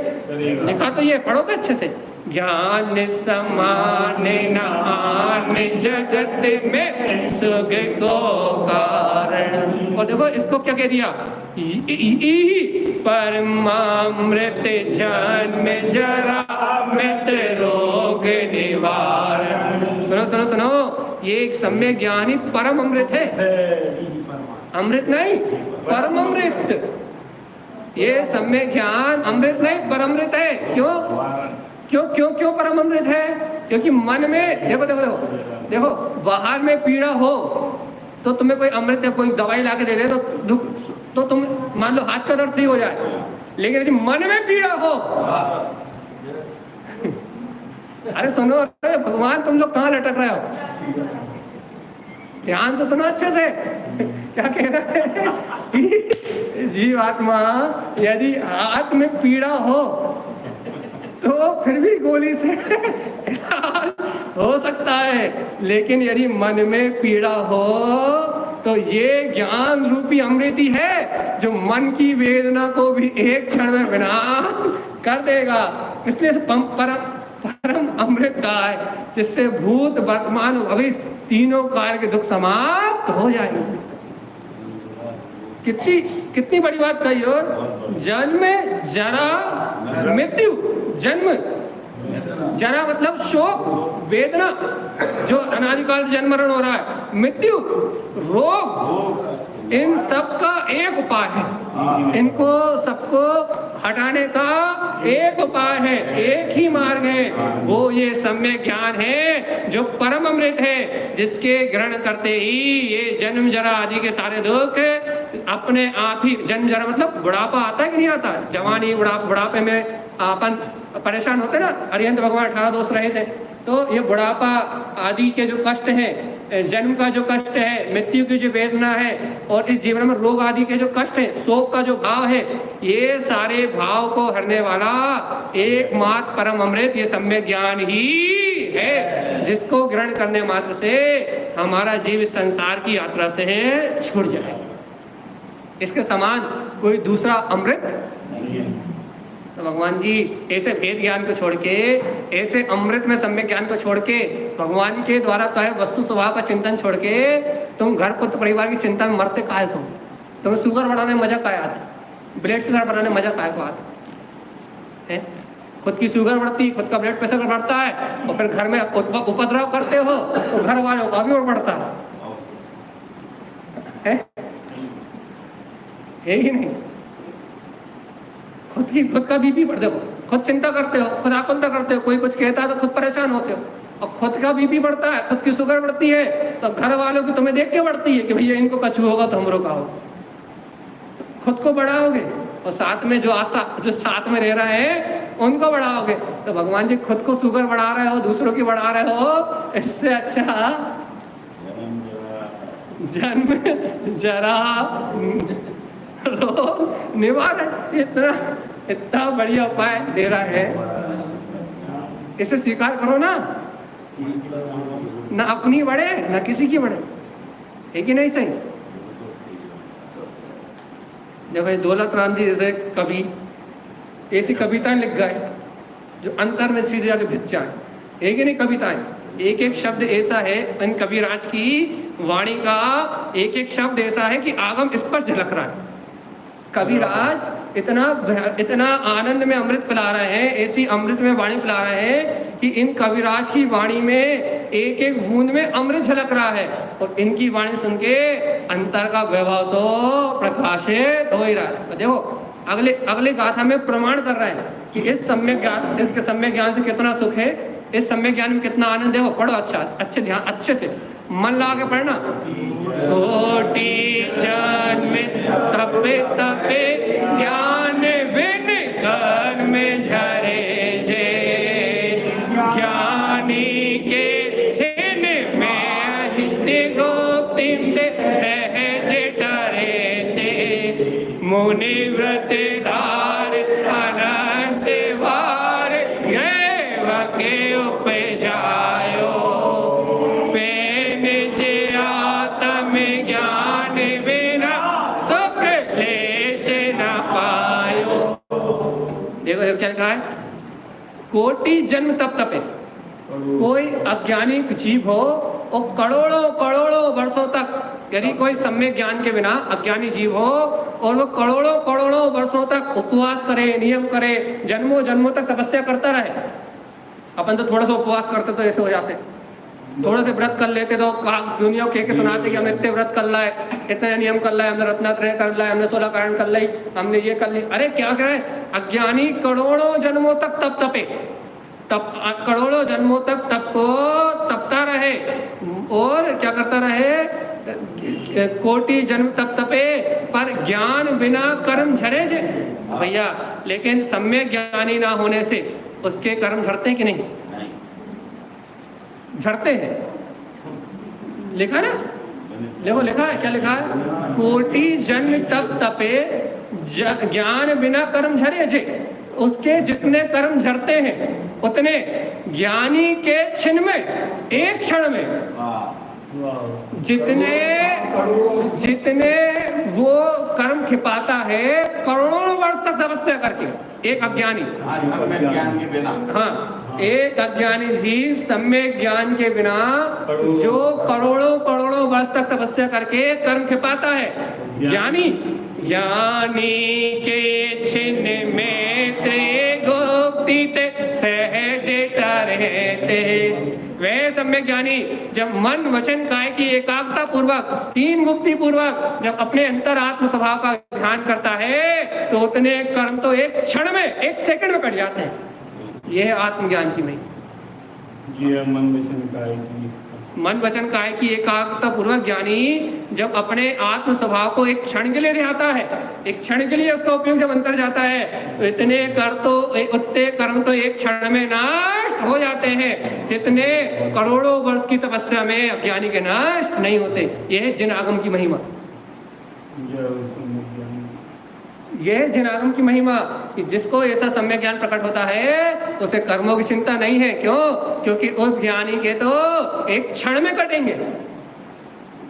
Speaker 2: लिखा तो ये, पढ़ो तो अच्छे से। ज्ञान समान न आन जगत में सुख को कारण। और देखो इसको क्या कह दिया? परमामृत जन्म जरा मिट रोग निवारण। सुनो सुनो सुनो, ये एक सम्यक ज्ञानी परम अमृत है, अमृत नहीं परम अमृत। ये सम्यक ज्ञान अमृत नहीं परमृत है। क्यों क्यों क्यों क्यों परम अमृत है? क्योंकि मन में देखो देखो देखो देखो, बाहर में पीड़ा हो तो तुम्हें कोई अमृत या कोई दवाई ला के दे दे तो दुख, तो तुम मान लो हाथ का दर्द ठीक हो जाए, लेकिन यदि मन में पीड़ा हो अरे सुनो, अरे भगवान तुम लोग कहाँ लटक रहे हो? ध्यान से सुनो अच्छे से। क्या कह रहा है? जीवात्मा यदि हाथ में पीड़ा हो तो फिर भी गोली से हो सकता है, लेकिन यदि मन में पीड़ा हो तो ये ज्ञान रूपी अमृत ही है जो मन की वेदना को भी एक क्षण में विनाश कर देगा। इसलिए परम अमृत का है, जिससे भूत वर्तमान भविष्य तीनों काल के दुख समाप्त हो जाएंगे। कितनी बड़ी बात कही। और जन्म जरा मृत्यु, जन्म जरा मतलब शोक वेदना जो अनादिकाल से जन्म मरण हो रहा है, मृत्यु रोग, इन सब का एक उपाय है। इनको सबको हटाने का एक उपाय है, एक ही मार्ग है, वो ये सम्यक ज्ञान है जो परम अमृत है, जिसके ग्रहण करते ही ये जन्म जरा आदि के सारे दुख
Speaker 3: अपने आप ही जन्म जरा मतलब बुढ़ापा आता है कि नहीं आता? जवानी बुढ़ापे में अपन परेशान होते ना। अरिहंत भगवान 18 दोष रहे थे। तो ये बुढ़ापा आदि के जो कष्ट हैं, जन्म का जो कष्ट है, मृत्यु की जो वेदना है, और इस जीवन में रोग आदि के जो कष्ट है, शोक का जो भाव है, ये सारे भाव को हरने वाला एकमात्र परम अमृत ये सम्यक ज्ञान ही है, जिसको ग्रहण करने मात्र से हमारा जीव इस संसार की यात्रा से छूट जाए। इसके समान कोई दूसरा अमृत नहीं है। तो भगवान जी ऐसे भेद ज्ञान को छोड़ के, ऐसे अमृत में सम्यक ज्ञान को छोड़ के, भगवान के द्वारा कहे वस्तु स्वभाव का चिंतन छोड़ के तुम घर पुत्र परिवार की चिंता में मरते काहे तुम? तुम्हें शुगर बढ़ाने में मजा काहे आता? ब्लड प्रेशर बढ़ाने में मजा काहे को आता है? खुद की शुगर बढ़ती, खुद का ब्लड प्रेशर बढ़ता है, और फिर घर में उपद्रव करते हो तो घर वालों का भी और बढ़ता है ही नहीं। खुद का बीपी बढ़, देखो खुद चिंता करते हो, खुद आकुलता करते हो, कोई कुछ कहता है तो खुद परेशान होते हो, और खुद का बीपी बढ़ता है, खुद की शुगर बढ़ती है, तो घर वालों की तुम्हें देख के बढ़ती है कि भैया इनको कछु होगा तो हमरो का हो। खुद को बढ़ाओगे और साथ में जो साथ में रह रहे हैं उनको बढ़ाओगे। तो भगवान जी खुद को शुगर बढ़ा रहे हो, दूसरों की बढ़ा रहे हो, इससे अच्छा जन्म जरा रोग निवारण इतना बढ़िया उपाय दे रहा है, इसे स्वीकार करो ना। ना अपनी बढ़े ना किसी की बढ़े, है कि नहीं? सही। देखो दौलत राम जी जैसे कवि ऐसी कविताएं लिख गए जो अंतर में सीधे जाके भिज जाए, है कि नहीं? कविताएं एक एक शब्द ऐसा है, इन कविराज की वाणी का एक एक शब्द ऐसा है कि आगम स्पष्ट झलक रहा है। कविराज इतना आनंद में अमृत पिला रहे हैं, ऐसी अमृत में वाणी पिला रहे हैं कि इन कविराज की वाणी में एक एक बूंद में अमृत झलक रहा है, और इनकी वाणी सुन के अंतर का वैभव तो प्रकाशित हो ही रहा है। तो देखो अगले गाथा में प्रमाण कर रहे हैं कि इस सम्यक ज्ञान, इसके सम्यक ज्ञान से कितना सुख है, इस सम्यक ज्ञान में कितना आनंद है। वो पढ़ो अच्छे ध्यान अच्छे से मन लगा के पढ़ना। कोटि जन्म तपे तपे ज्ञान बिन कर्म झरे जे, ज्ञानी के छिन में हित गोप्ति सहज डरे ते, मुनि व्रत धार अनंत वार गैव के उपजायो, पेन जे आत्म ज्ञान बिना सुख क्लेश न पायो। देखो क्या लिखा है? कोटि जन्म तप तपे, कोई अज्ञानी जीव हो और करोड़ों वर्षों तक, यदि कोई सम्यक ज्ञान के बिना अज्ञानी जीव हो और वो करोड़ों वर्षों तक उपवास करे, नियम करे, जन्मों तक तपस्या करता रहे। अपन तो थोड़ा सा उपवास करते तो ऐसे हो जाते, थोड़ा से व्रत कर लेते तो दुनिया को कह सुनाते कि हमने इतने व्रत कर ला है, इतने नियम कर ला है, हमने रत्नात्रय कर ला है, हमने 16 कारण कर ली, हमने ये कर ली। अरे क्या कह रहे हैं? अज्ञानी करोड़ों जन्मों तक तप तपे, करोड़ों जन्मों तक तप को तपता रहे, और क्या करता रहे? कोटि जन्म तप तपे पर ज्ञान बिना कर्म झरे जे। भैया लेकिन सम्यक ज्ञानी ना होने से उसके कर्म झरते हैं कि नहीं? झरते हैं। लिखा ना, देखो लिखा है, क्या लिखा है? कोटि जन्म तप तपे ज्ञान बिना कर्म झरे जे। उसके जितने कर्म झरते हैं उतने ज्ञानी के छिन में, एक क्षण में, जितने वो कर्म खिपाता है करोड़ों वर्ष तक तपस्या करके, एक अज्ञानी,
Speaker 1: ज्ञान के बिना,
Speaker 3: हाँ एक अज्ञानी जीव सम्यक ज्ञान के बिना जो करोड़ों वर्ष तक तपस्या करके कर्म खिपाता है, ज्ञानी के छिन्न में त्रिगुप्ति सहज डरते। वह सम्यक ज्ञानी जब मन वचन काय की एकाग्रता पूर्वक, 3 गुप्ति पूर्वक जब अपने अंतरात्म स्वभाव का ध्यान करता है तो उतने कर्म तो एक क्षण में, एक सेकंड में कट जाते हैं। यह है आत्मज्ञान की महिमा।
Speaker 1: मन वचन काय की
Speaker 3: मन वचन काय की एकाग्रता पूर्वक ज्ञानी जब अपने आत्म स्वभाव को एक क्षण के लिए रिहाता है, एक क्षण के लिए उसका उपयोग जब अंतर जाता है, तो इतने कर्म तो एक क्षण में नष्ट हो जाते हैं जितने करोड़ों वर्ष की तपस्या में अज्ञानी के नष्ट नहीं होते। यह है जिन आगम की महिमा, यह जिनागम की महिमा कि जिसको ऐसा सम्यक ज्ञान प्रकट होता है उसे कर्मों की चिंता नहीं है। क्यों? क्योंकि उस ज्ञानी के तो एक क्षण में कटेंगे।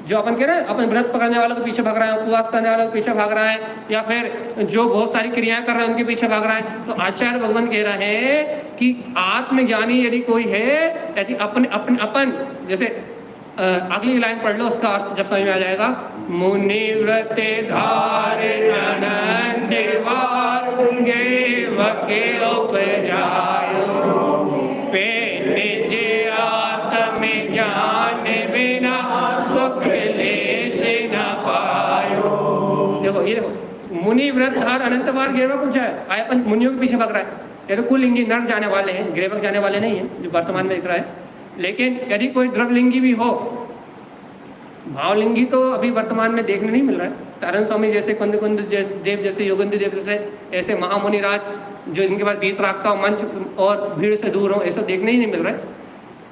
Speaker 3: जो अपन कह रहे हैं अपन व्रत पकड़ने वालों के पीछे भाग रहा है, उपवास करने वालों के पीछे भाग रहा है, या फिर जो बहुत सारी क्रियाएं कर रहे हैं उनके पीछे भाग रहा है, तो आचार्य भगवान कह रहे हैं कि आत्मज्ञानी यदि कोई है, यदि अपन जैसे अगली लाइन पढ़ लो, उसका अर्थ जब समझ में आ जाएगा। मुनि व्रत धारे वके उपजायो पे निजे आत्म ज्ञान बिना सुख लेश न पायो। देखो ये देखो, मुनि व्रत धार अनंत बार गिरवक उपजाए। आए अपन मुनियों के पीछे भाग रहा है। ये तो कुलिंगी नर्क जाने वाले हैं, गिरवक जाने वाले नहीं है जो वर्तमान में दिख रहा है। लेकिन यदि कोई द्रवलिंगी भी हो, भावलिंगी तो अभी वर्तमान में देखने नहीं मिल रहा है। तारण स्वामी जैसे कुंद देव जैसे योगेंद्र देव जैसे ऐसे महामुनि राज जो इनके पास बीतराग का मंच और भीड़ से दूर हो, ऐसा देखने ही नहीं मिल रहा है।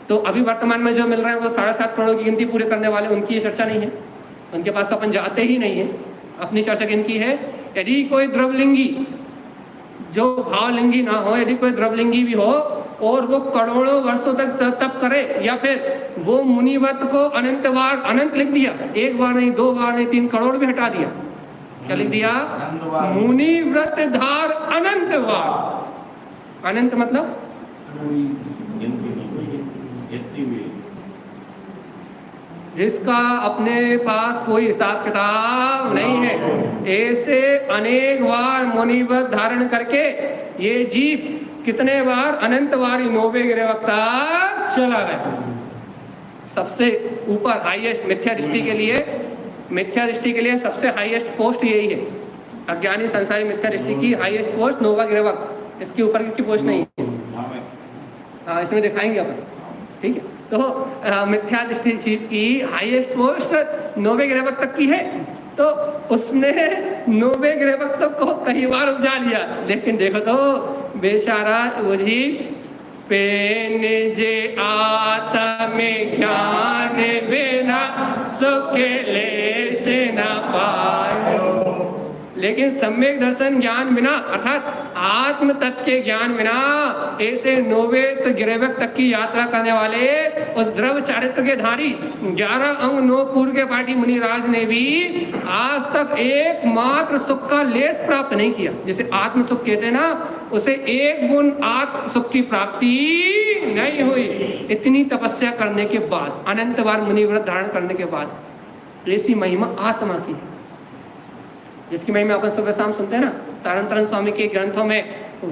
Speaker 3: तो अभी वर्तमान में जो मिल रहा है वो 7.5 करोड़ की गिनती पूरे करने वाले, उनकी ये चर्चा नहीं है। उनके पास तो अपन जाते ही नहीं है। अपनी चर्चा किनकी है? यदि कोई द्रवलिंगी जो भावलिंगी ना हो, यदि कोई द्रवलिंगी भी हो और वो करोड़ों वर्षों तक तप करे, या फिर वो मुनिवत को अनंत बार, अनंत लिख दिया, एक बार नहीं, 2 बार नहीं, 3 करोड़ भी हटा दिया, क्या लिख दिया? मुनि व्रत धार अनंत बार। अनंत मतलब जिसका अपने पास कोई हिसाब किताब नहीं है, ऐसे अनेक बार मुनिवत धारण करके ये जीव कितने बार? अनंत बार 90 गिरवक तक चला गया। सबसे ऊपर हाईएस्ट मिथ्या दृष्टि के लिए सबसे हाईएस्ट पोस्ट यही है। अज्ञानी संसारी मिथ्या दृष्टि की हाईएस्ट पोस्ट नोवा गिरवक, इसके ऊपर की पोस्ट नहीं है। हाँ, इसमें दिखाएंगे अपन, ठीक है। तो मिथ्या दृष्टि की हाईएस्ट पोस्ट 90 गिरवक तक की है। तो उसने 90 गिरवक तक को कई बार उपजा लिया, लेकिन देखो तो बेचारा वो जी पेन जे आत्म ज्ञान बिना सुख ले से न पायो। लेकिन सम्यक दर्शन ज्ञान बिना, अर्थात आत्म तत्व के ज्ञान बिना ऐसे 90 गिरवक तक की यात्रा करने वाले उस द्रव चारित्र के धारी 11 अंग 9 पूर्व के पाठी मुनिराज ने भी आज तक एकमात्र सुख का लेस प्राप्त नहीं किया। जैसे आत्म सुख कहते हैं ना, उसे एक गुण आत्म सुख की प्राप्ति नहीं हुई। इतनी तपस्या करने के बाद, अनंत बार मुनिव्रत धारण करने के बाद, ऐसी महिमा आत्मा की, जिसकी महिमा अपन सुबह शाम सुनते हैं ना तारण स्वामी के ग्रंथों में।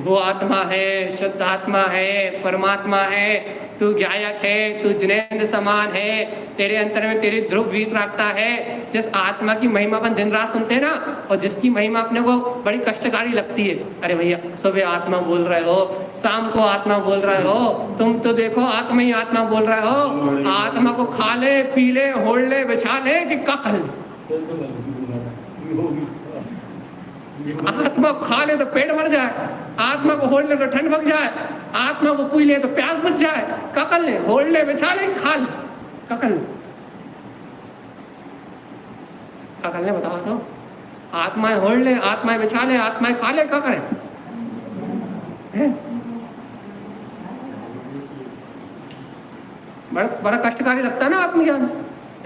Speaker 3: वो आत्मा है, शुद्ध आत्मा है, परमात्मा है, तू ज्ञायक है, तू जिनेंद्र समान है, तेरे अंतर में तेरी ध्रुव वीत रखता है। जिस आत्मा की महिमा अपन दिन रात सुनते हैं ना, और जिसकी महिमा अपने को बड़ी कष्टकारी लगती है। अरे भैया, सुबह आत्मा बोल रहे हो, शाम को आत्मा बोल रहे हो, तुम तो देखो आत्मा ही आत्मा बोल रहे हो। आत्मा को खा ले, पी ले, होड़ ले, बिछा ले कि का कर ले। आत्मा को खा ले तो पेट भर जाए, आत्मा को होड़ ले तो ठंड भग जाए, आत्मा को पी ले तो प्यास बुझ जाए। क्या कर ले? होड़ ले, बिछा ले, खा ले, क्या कर ले? क्या कर ले बताओ तो? आत्माएं होड़ ले, आत्माएं बिछा ले, आत्माएं खा ले, क्या करें? बड़ा कष्टकारी लगता है ना आत्मज्ञान।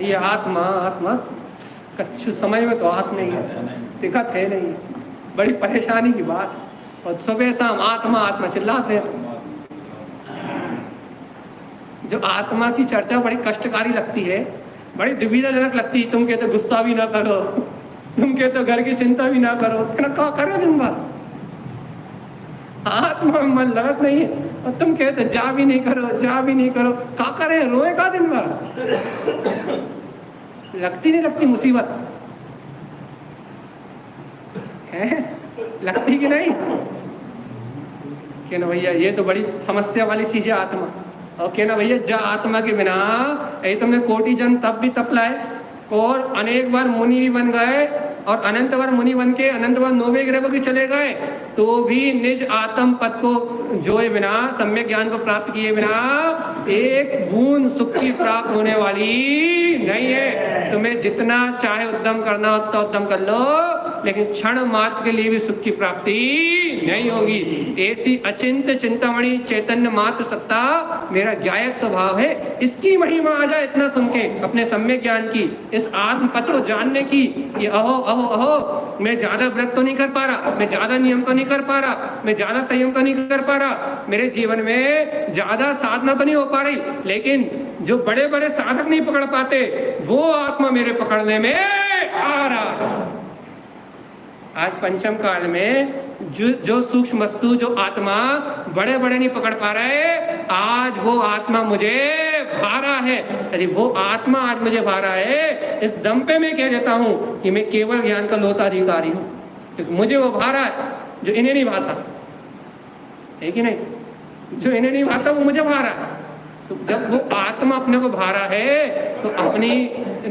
Speaker 3: ये आत्मा आत्मा कच्छ समय में तो आत्मा नहीं है, दिखत है नहीं, बड़ी परेशानी की बात। और सुबह शाम आत्मा आत्मा चिल्लाते हैं। जो आत्मा की चर्चा बड़ी कष्टकारी लगती है, बड़ी दुविधाजनक लगती है। तुम कहते गुस्सा भी ना करो, तुम कहते घर की चिंता भी ना करो, क्या करो दिन भर? आत्मा में मन लगत नहीं है, और तुम कहते जा भी नहीं करो, जा भी नहीं करो, क्या करे? रोए का दिन भर? लगती नहीं लगती मुसीबत है? लगती कि नहीं? कि ना भैया, ये तो बड़ी समस्या वाली चीज है आत्मा। ओके ना भैया, जा आत्मा के बिना ये तुमने कोटि जन्म तब भी तप लाए और अनेक बार मुनि भी बन गए और अनंत बार मुनि बन के अनंत बार 9वें ग्रह पर भी चले गए, तो भी निज आत्म पद को जोए बिना, सम्यक ज्ञान को प्राप्त किए बिना एक बूंद सुख की प्राप्त होने वाली नहीं है। तुम्हें जितना चाहे उद्यम करना उतना उद्यम कर लो, लेकिन क्षण मात्र के लिए भी सुख की प्राप्ति नहीं होगी। ऐसी अचिंत चिंतामणि चैतन्य मात्र सत्ता मेरा ज्ञायक स्वभाव है, इसकी महिमा आ जाए इतना सुन के अपने सम्यक ज्ञान की, इस आत्म पद को जानने की। ये अहो अहो अहो, मैं ज्यादा व्रत तो नहीं कर पा रहा, मैं ज्यादा नियम तो नहीं कर पा रहा, मैं ज्यादा संयम तो नहीं कर पा रहा, मेरे जीवन में ज्यादा साधना तो नहीं हो पा रही, लेकिन जो बड़े बड़े साधक नहीं पकड़ पाते वो आत्मा मेरे पकड़ने में आ रहा। आज पंचम काल में जो सूक्ष्म वस्तु, जो आत्मा बड़े बड़े नहीं पकड़ पा रहे, आज वो आत्मा मुझे भा रहा है। अरे वो आत्मा आज मुझे भा रहा है, इस दम पे मैं कह देता हूँ कि मैं केवल ज्ञान का लोता अधिकारी हूँ, क्योंकि मुझे वो भा रहा है जो इन्हें नहीं भाता है कि नहीं, जो इन्हें नहीं भाता वो मुझे भा रहा है। तो जब वो आत्मा अपने को भा रहा है तो अपनी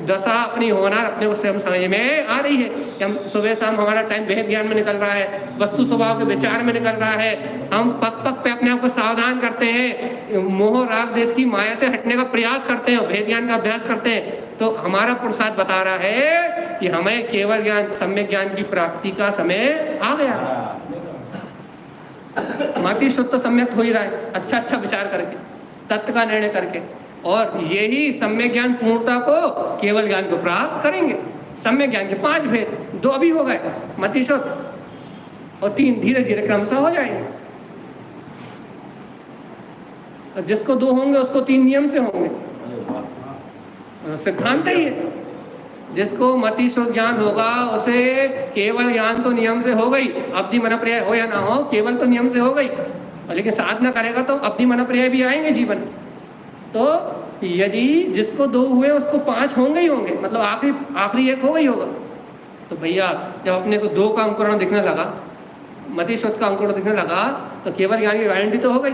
Speaker 3: दशा, अपनी होनार अपने को स्वयं समझ में आ रही है कि हम सुबह शाम हमारा टाइम भेद ज्ञान में निकल रहा है, वस्तु स्वभाव के विचार में निकल रहा है, हम पग पग पे अपने आप को सावधान करते हैं, मोह राग देश की माया से हटने का प्रयास करते हैं, भेद ज्ञान का अभ्यास करते हैं। तो हमारा पुरुषार्थ बता रहा है कि हमें केवल ज्ञान, सम्यक ज्ञान की प्राप्ति का समय आ गया। माती शुद्ध तो सम्यक हो ही रहा है, अच्छा अच्छा विचार करके, तत्व का निर्णय करके, और यही सम्यक ज्ञान पूर्णता को, केवल ज्ञान को प्राप्त करेंगे। सम्यक ज्ञान के 5 भेद, 2 अभी हो गए, मति शुद्ध, और 3 धीरे धीरे क्रमशः हो जाएंगे। और जिसको 2 होंगे उसको 3 नियम से होंगे, सिद्धांत ही है। जिसको मति शुद्ध ज्ञान होगा उसे केवल ज्ञान तो नियम से हो गई, अवधि मन पर्याय हो या ना हो, केवल तो नियम से हो गई, लेकिन साधना करेगा तो अपनी मन पर्याय भी आएंगे जीवन। तो यदि जिसको 2 हुए उसको 5 होंगे ही होंगे, मतलब आखिरी एक होगा ही होगा। तो भैया जब अपने को 2 का अंकुरण दिखने लगा, मति शुद्ध का अंकुरण दिखने लगा, तो केवल ज्ञान की गारंटी तो हो गई।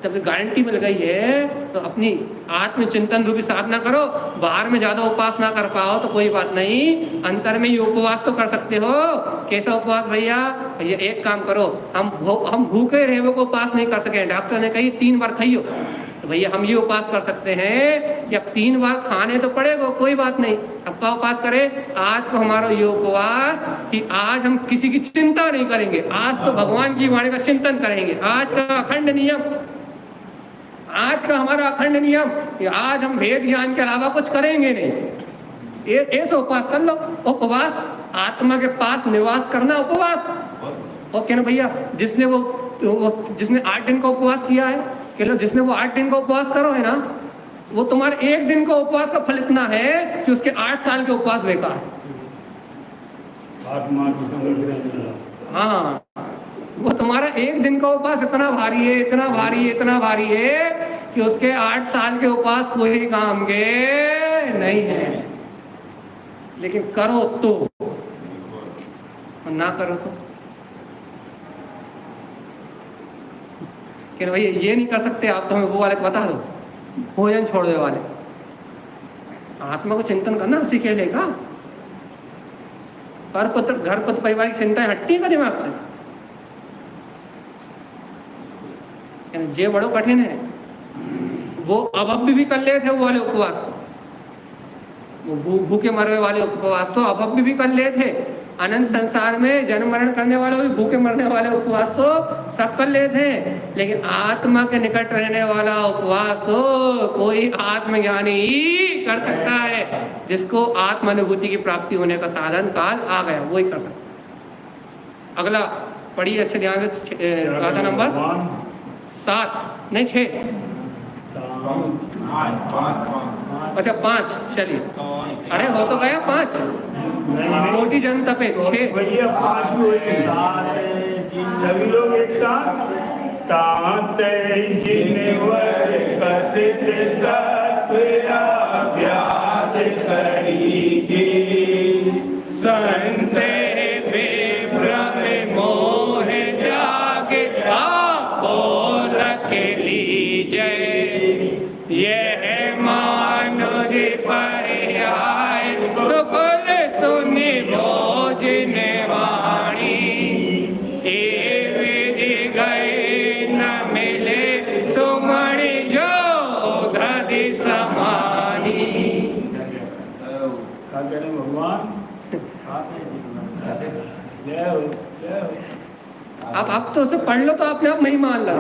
Speaker 3: जब गारंटी मिल गई है तो अपनी आत्मचिंतन रूपी साधना करो। बाहर में ज्यादा उपवास ना कर पाओ तो कोई बात नहीं, अंतर में ही उपवास तो कर सकते हो। कैसा उपवास भैया? भैया एक काम करो, हम भूखे रहे वो को उपवास नहीं कर सके, डॉक्टर ने कही 3 बार खाइयो, तो भैया हम ये उपवास कर सकते हैं कि अब 3 बार खाने तो पड़ेगा, कोई बात नहीं। अब का उपवास करें? आज को हमारा ये उपवास कि आज हम किसी की चिंता नहीं करेंगे, आज तो भगवान की वाणी का चिंतन करेंगे। आज का अखंड नियम, आज का हमारा अखंड नियम कि आज हम वेद ज्ञान के अलावा कुछ करेंगे नहीं। ऐसे उपवास कर लो। उपवास आत्मा के पास निवास करना उपवास। ओके ना भैया? जिसने 8 दिन का उपवास किया है, कि लो जिसने वो 8 दिन का उपवास करो है ना, वो तुम्हारे 1 दिन का उपवास का फल इतना है कि उसके 8 साल के उपवास बेकार है। हाँ, वो तुम्हारा 1 दिन का उपवास इतना भारी है, इतना भारी है, इतना भारी है कि उसके 8 साल के उपवास कोई काम के नहीं है। लेकिन करो तो, ना करो तो कि भैया ये नहीं कर सकते आप, तो हमें वो वाले को बता दो, भोजन छोड़ दे वाले। आत्मा को चिंतन करना सीखेगा। घर पुत्र परिवार की चिंताएं हटती है का दिमाग से, जे बड़ो कठिन है। वो अब भी कर ले थे वो वाले उपवास, वो भूखे मरने वाले उपवास तो अब भी कर ले थे। अनंत संसार में जन्म मरण करने वाले भी भूखे मरने वाले उपवास तो सब कर ले थे, लेकिन आत्मा के निकट रहने वाला उपवास तो कोई आत्मज्ञानी ही कर सकता है। जिसको आत्मानुभूति की प्राप्ति होने का साधन काल आ गया, वही कर सकता। अगला पढ़िए अच्छे ध्यान से, गाथा नंबर 7 नहीं 6, अच्छा 5, चलिए। अरे हो तो गया 5, कोटि जन्म तपे 6
Speaker 4: भैया 5 भी सभी लोग एक साथ। ताते जिनवर कथित तत्व अभ्यास करीके,
Speaker 2: संशय विभ्रम मोह जागे आपो रख के लीजय, यह मानुष पर्याय सुकुल सुनि भोजन वाणी, हे विधि गए न मिले सुमणि जो दधि समानी।
Speaker 4: क्या कह रहे हैं भगवान? जय हो, जय हो।
Speaker 3: अब तो उसे पढ़ लो तो अपने आप नहीं मान लो।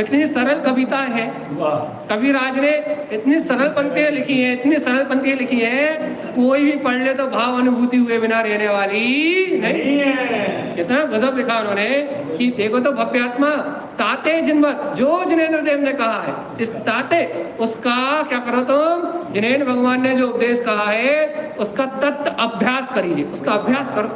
Speaker 3: इतनी सरल कविता है,
Speaker 4: वाह,
Speaker 3: कविराज ने इतनी सरल पंक्तियां लिखी हैं, इतनी सरल पंक्तियां लिखी हैं, कोई भी पढ़ ले तो भाव अनुभूति हुए बिना रहने वाली नहीं है। इतना गजब लिखा उन्होंने कि देखो तो भव्यात्मा ताते जिनवर, जो जिनेंद्र देव ने कहा है, इस ताते उसका क्या करो तुम, जिनेंद्र भगवान ने जो उपदेश कहा है उसका तत्व अभ्यास करिए, उसका अभ्यास करो।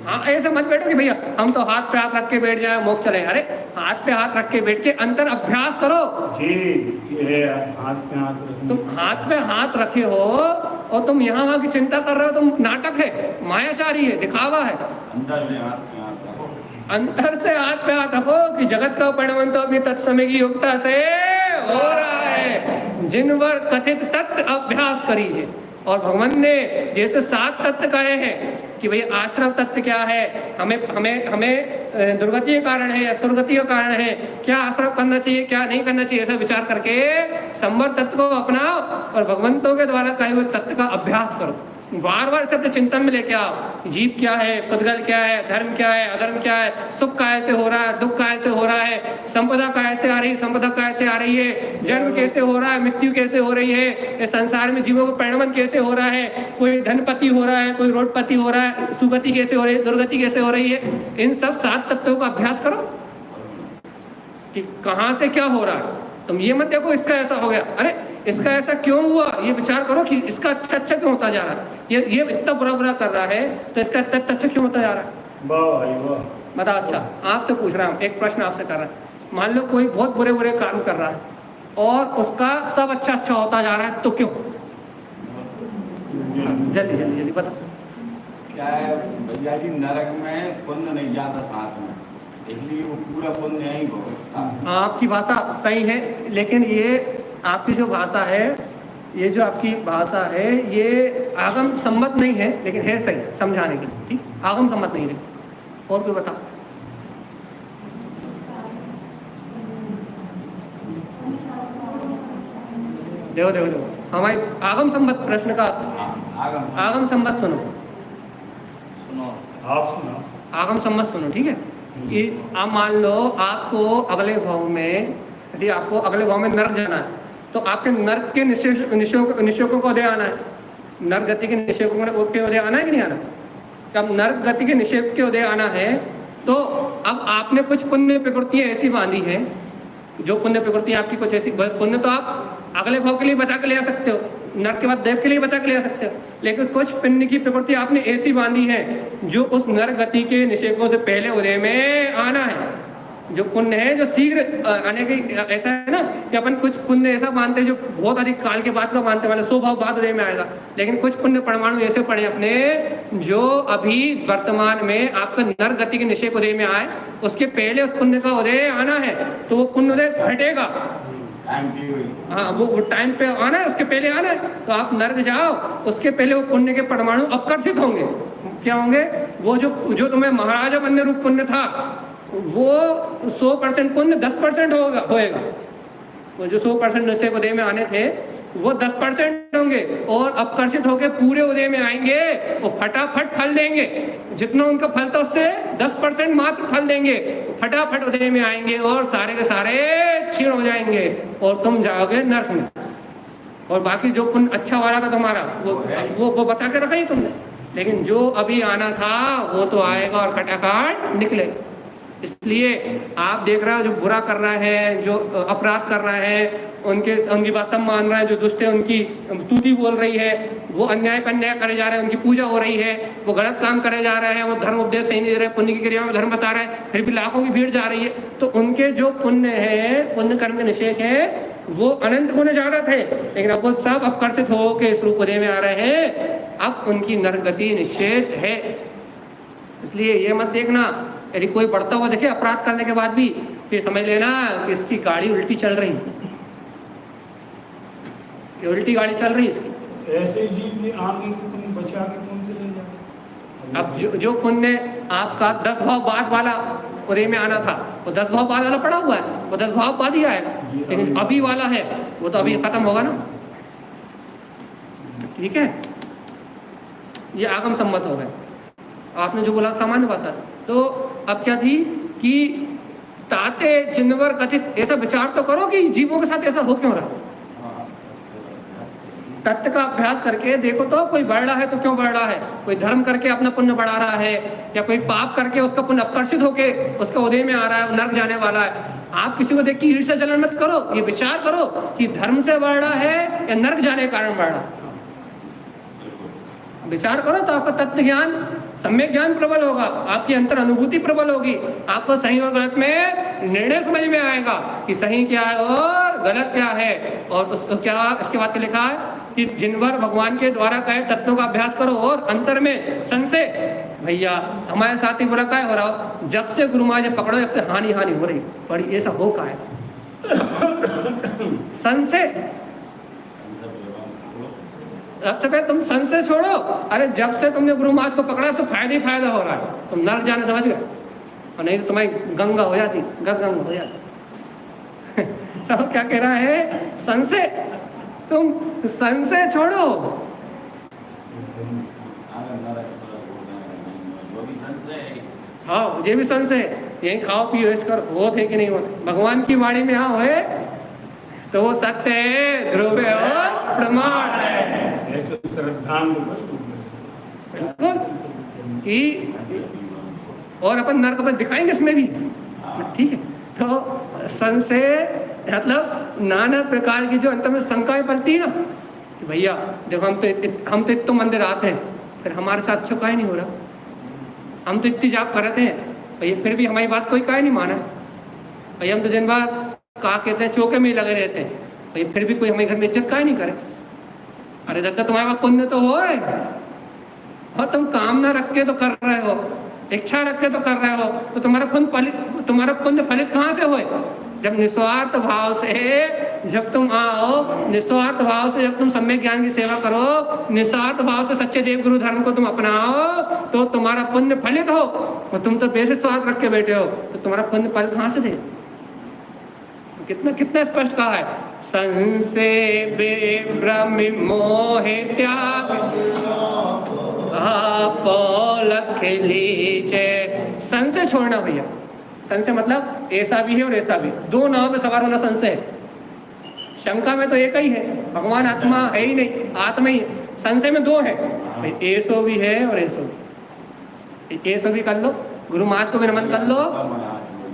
Speaker 3: हाँ, ऐसे मत बैठो कि भैया हम तो हाथ पे हाथ रख के बैठ जाए मोक्ष चले। अरे हाथ पे हाथ रख के बैठ के अंतर अभ्यास करो
Speaker 4: जी, ये हाथ पे हाथ रखना।
Speaker 3: तुम हाथ पे हाथ रखे हो और तुम यहाँ वहाँ की चिंता कर रहे हो, तुम नाटक है, मायाचारी है, दिखावा है।
Speaker 1: अंदर में हाथ में हाथ रखो,
Speaker 3: अंतर से हाथ पे हाथ रखो कि जगत का परिणमन तो अभी तत्समय की योग्यता से हो रहा है। जिनवर कथित तत्व अभ्यास करिए। और भगवान ने जैसे 7 तत्व कहे हैं कि भाई आश्रम तत्व क्या है, हमें हमें हमें दुर्गति का कारण है या सुरगति का कारण है, क्या आश्रम करना चाहिए क्या नहीं करना चाहिए, ऐसा विचार करके संवर तत्व को अपनाओ और भगवंतों के द्वारा कहे हुए तत्व का अभ्यास करो। बार बार से अपने चिंतन में लेके आओ, जीव क्या है, पुद्गल क्या है, धर्म क्या है, अधर्म क्या है, सुख कैसे हो रहा है, दुख कैसे हो रहा है, संपदा कैसे आ रही है, संपदा कैसे आ रही है, जन्म कैसे हो रहा है, मृत्यु कैसे हो रही है, इस संसार में जीवों का परिणमन कैसे हो रहा है, कोई धनपति हो रहा है, कोई रोडपति हो रहा है, सुगति कैसे हो रही है, दुर्गति कैसे हो रही है। इन सब 7 तत्वों का अभ्यास करो कि कहाँ से क्या हो रहा है। तुम ये मत देखो इसका ऐसा हो गया, अरे इसका ऐसा क्यों हुआ, ये विचार करो कि इसका अच्छा अच्छा क्यों होता जा रहा है, ये इतना बुरा बुरा कर रहा है तो इसका इतना अच्छा क्यों होता जा रहा है।
Speaker 4: वाह भाई वाह।
Speaker 3: बता, अच्छा आपसे पूछ रहा हूँ, एक प्रश्न आपसे कर रहा है। मान लो कोई बहुत बुरे बुरे काम कर रहा है और उसका सब अच्छा अच्छा होता जा रहा है, तो क्यों? जल्दी जल्दी जल्दी बता।
Speaker 1: क्या है भैया जी, नरक में पुण्य नहीं जाता साथ में, इसलिए वो पूरा पुण्य यही भुगतता।
Speaker 3: आपकी भाषा सही है, लेकिन ये आपकी जो भाषा है, ये जो आपकी भाषा है ये आगम सम्मत नहीं है, लेकिन है सही समझाने के लिए, ठीक, आगम सम्मत नहीं है। और कोई बता। देखो देखो देखो हमारे आगम सम्मत प्रश्न का आगम सम्मत सुनो,
Speaker 4: आप सुनाओ।
Speaker 3: आगम सम्मत सुनो, ठीक है। कि आप मान लो आपको अगले भाव में, यदि आपको अगले भाव में नर्क जाना है तो आपके नर्क के निषेकों को उदय आना है, नर्क गति के निषेकों के उदय आना है कि नहीं आना। जब नर्क गति के निषेक के उदय आना है तो अब आपने कुछ पुण्य प्रकृतियां ऐसी बांधी हैं, जो पुण्य प्रकृतियां आपकी कुछ ऐसी, पुण्य तो आप अगले भाव के लिए बचा के ले आ सकते हो, नर्क के बाद देव के लिए बचा के ले आ सकते हो, लेकिन कुछ पुण्य की प्रकृति आपने ऐसी बांधी है जो उस नर्क गति के निषेकों से पहले उदय में आना है। जो पुण्य है जो शीघ्र आने की, ऐसा है ना कि अपन कुछ पुण्य ऐसा मानते हैं जो बहुत अधिक काल के बाद का मानते हैं, 100 भाव बाद उदय में आएगा, लेकिन कुछ पुण्य परमाणु ऐसे पड़े अपने जो अभी वर्तमान में आपका नर्क गति के निषेक उदय में आए, उसके पहले उस पुण्य का उदय आना है, तो वो पुण्य उदय घटेगा। हाँ, वो टाइम पे आना है, उसके पहले आना है, तो आप नर्क जाओ, उसके पहले वो पुण्य के परमाणु अपकर्षित होंगे। क्या होंगे? वो जो तुम्हें महाराजा बनने रूप पुण्य था, वो 100% पुण्य 10% होएगा। वो जो 100% निषेक उदय में आने थे वो 10% होंगे और अपकर्षित होकर पूरे उदय में आएंगे, वो फटाफट फल देंगे। जितना उनका फल था उससे 10% मात्र फल देंगे, फटाफट उदय में आएंगे और सारे के सारे क्षीण हो जाएंगे और तुम जाओगे नरक में। और बाकी जो पुण्य अच्छा वाला था तुम्हारा वो बचा के रखा ही तुमने, लेकिन जो अभी आना था वो तो आएगा और खटाखट निकलेगा। इसलिए आप देख रहे हो जो बुरा कर रहा है, जो अपराध कर रहा है, उनकी बात सब मान रहा है, जो दुष्ट है उनकी तूती बोल रही है, वो अन्याय पर अन्याय करे जा रहे हैं, उनकी पूजा हो रही है, वो गलत काम करे जा रहे हैं, वो धर्म उपदेश सही नहीं दे रहे, पुण्य की क्रिया में धर्म बता रहे हैं, फिर भी लाखों की भीड़ जा रही है। तो उनके जो पुण्य है, पुण्य कर्म के निषेक है, वो अनंत गुण ज्यादा थे, लेकिन अब वो सब अपकर्षित होकर इस रूप उदय में आ रहे हैं, अब उनकी नरक गति निषेध है। इसलिए ये मत देखना यदि कोई बढ़ता हुआ देखे अपराध करने के बाद भी फिर समझ लेना कि इसकी गाड़ी उल्टी चल रही है, ये उल्टी गाड़ी चल रही है इसकी।
Speaker 4: ऐसे जीव ने आगे के पुण्य बचा के कौन से ले जाए?
Speaker 3: अब जो पुण्य आपका 10 भाव बाद वाला उदय में आना था, वो 10 भाव बाद वाला पड़ा हुआ है, वो 10 भाव बाद ही आएगा, लेकिन अभी वाला है वो तो अभी खत्म होगा ना। ठीक है, ये आगम सम्मत हो गए। आपने जो बोला सामान्य भाषा थी। तो अब क्या थी कि ताते जिनवर कथित, ऐसा विचार तो करो कि जीवों के साथ ऐसा हो क्यों रहा। तत्व का अभ्यास करके देखो तो कोई बढ़ रहा है तो क्यों बढ़ रहा है, कोई धर्म करके अपना पुण्य बढ़ा रहा है या कोई पाप करके उसका पुण्य आकर्षित होके उसका उदय में आ रहा है, नर्क जाने वाला है। आप किसी को देख के ईर्ष्या जलन मत करो, ये विचार करो कि धर्म से बढ़ रहा है या नर्क जाने के कारण बढ़ रहा है। विचार करो तो आपका तत्व ज्ञान, सम्यक ज्ञान प्रबल होगा, आपकी अंतर अनुभूति प्रबल होगी, आपको सही और गलत में निर्णय समझ में आएगा कि सही क्या है और गलत क्या है। और उसको क्या इसके बाद क्या लिखा है कि जिनवर भगवान के द्वारा कहे तत्वों का अभ्यास करो और अंतर में संशय। भैया हमारे साथ ही बुरा काय हो रहा हो, जब से गुरु महाराज पकड़ो जब से हानि हो रही बड़ी, ऐसा हो का है संशय। सबसे पहले तुम संशय छोड़ो। अरे जब से तुमने गुरु महाराज को पकड़ा तो फायदा ही फायदा हो रहा है, तुम नर्क जाने समझ गए, और नहीं तो तुम्हारी गंगा हो जाती, गंगा हो जाती। तो क्या कह रहा है, संशय, तुम संशय छोड़ो। हाँ मुझे भी संशय, यही खाओ पियो ऐश करो, होते है कि नहीं होते। भगवान की वाणी में हाँ होए तो वो सत्य है, ध्रुव है और प्रमाण है।
Speaker 4: ऐसे श्रद्धांग
Speaker 3: कि और अपन नर्क में दिखाएंगे इसमें भी। ठीक है, तो संशय मतलब नाना प्रकार की जो अंत में शंकाएं पलती है ना कि भैया देखो हम तो इतने मंदिर आते हैं, फिर हमारे साथ अच्छा काहे नहीं हो रहा, हम तो इतनी जाप करते हैं भैया फिर भी हमारी बात कोई काहे नहीं माना भैया, हम तो दिन भर कहा कहते हैं चौके में ही लगे रहते हैं भैया, फिर भी कोई हमारे घर में इज्जत काहे नहीं करे। अरे दादा तुम्हारे पास पुण्य तो हो और तुम कामना रख के तो कर रहे हो, इच्छा रख के तो कर रहे हो, तो तुम्हारा पुण्य फलित कहाँ से होए? जब निस्वार्थ भाव से जब तुम आओ, निस्वार्थ भाव से जब तुम सम्यक ज्ञान की सेवा करो, निस्वार्थ भाव से सच्चे देव गुरु धर्म को तुम अपनाओ तो तुम्हारा पुण्य फलित हो। और तुम तो बेसिक स्वार्थ रख के बैठे हो तो तुम्हारा पुण्य फल कहाँ से दे? कितना स्पष्ट कहा है, संशय विभ्रम मोह त्याग आपो लख लीजे। संशय छोड़ना भैया, संशय मतलब ऐसा भी है और ऐसा भी, दो नाव में सवार होना संशय है। शंका में तो एक ही है, भगवान आत्मा है ही नहीं, आत्मा ही है। संशय में दो है, ऐसो भी है और ऐसो भी। ऐसो भी कर लो, गुरु महाराज को भी नमन कर लो,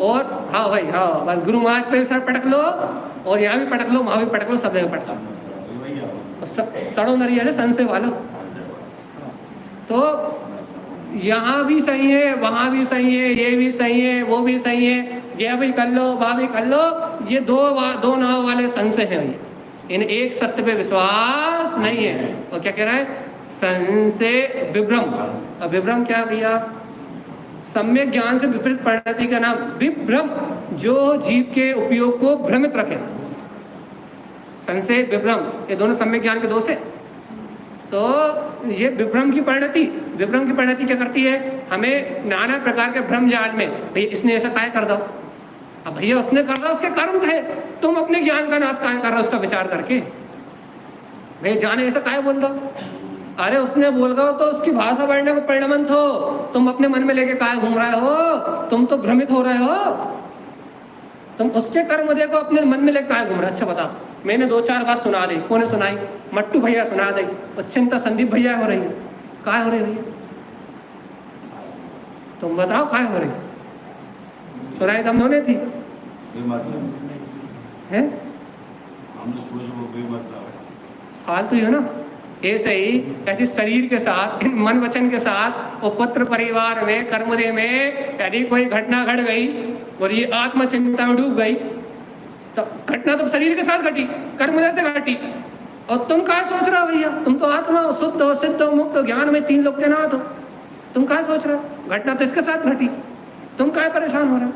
Speaker 3: और हाँ भाई हाँ बस गुरु महाराज पे भी सर पटक लो, और यहाँ भी पटक लो, वहाँ भी पटक लो, सब जगह पटक लो, सब सड़ो नरिया संशय वालों। तो यहाँ भी सही है, वहाँ भी सही है, ये भी सही है, वो भी सही है, ये भी कर लो, वह भी कर लो, ये दो नाव वाले संशय हैं भैया, इन एक सत्य पे विश्वास नहीं है। और क्या कह रहा है, संशय विभ्रम। अब विभ्रम क्या है भैया? सम्यक ज्ञान से विपरीत परिणति का नाम विभ्रम, जो जीव के उपयोग को भ्रमित रखे। संशय विभ्रम ये दोनों सम्यक ज्ञान के दोष है। तो ये विभ्रम की परिणति क्या करती है? हमें नाना प्रकार के भ्रम जाल में, भैया इसने ऐसा काय कर दो, अब भैया उसने कर दो, उसके कर्म थे, तुम अपने ज्ञान का नाश काय कर रहे हो उसका विचार करके? भैया जाने ऐसा काय बोल दो, अरे उसने बोल गया तो उसकी भाषा बढ़ने को परिणमंत हो, तुम अपने मन में लेके काय घूम रहे हो? तुम तो भ्रमित हो रहे हो, तुम उसके कर्म देखो, अपने मन में लेके काय घूम रहे। अच्छा बताओ, मैंने 2-4 बात सुना दी, कौन सुनाई? मट्टू भैया सुना दी, चिंता संदीप भैया हो रही है, काय हो रही भैया? तुम बताओ काय हो रही? सुनाई तो हम दोनों थी है, फालतू ही हो ना। ऐसे ही यदि शरीर के साथ, मन वचन के साथ और पुत्र परिवार में, कर्मदेह में यदि कोई घटना घट गई और ये आत्म चिंता में डूब गई, तो घटना तो शरीर के साथ घटी, कर्मदेह से घटी, और तुम क्या सोच रहे हो भैया? तुम तो आत्मा हो, शुद्ध हो, सिद्ध हो, मुक्त हो, ज्ञान में 3 लोग के नाथ हो, तुम क्या सोच रहे हो? घटना तो इसके साथ घटी, तुम क्या परेशान हो रहे हो?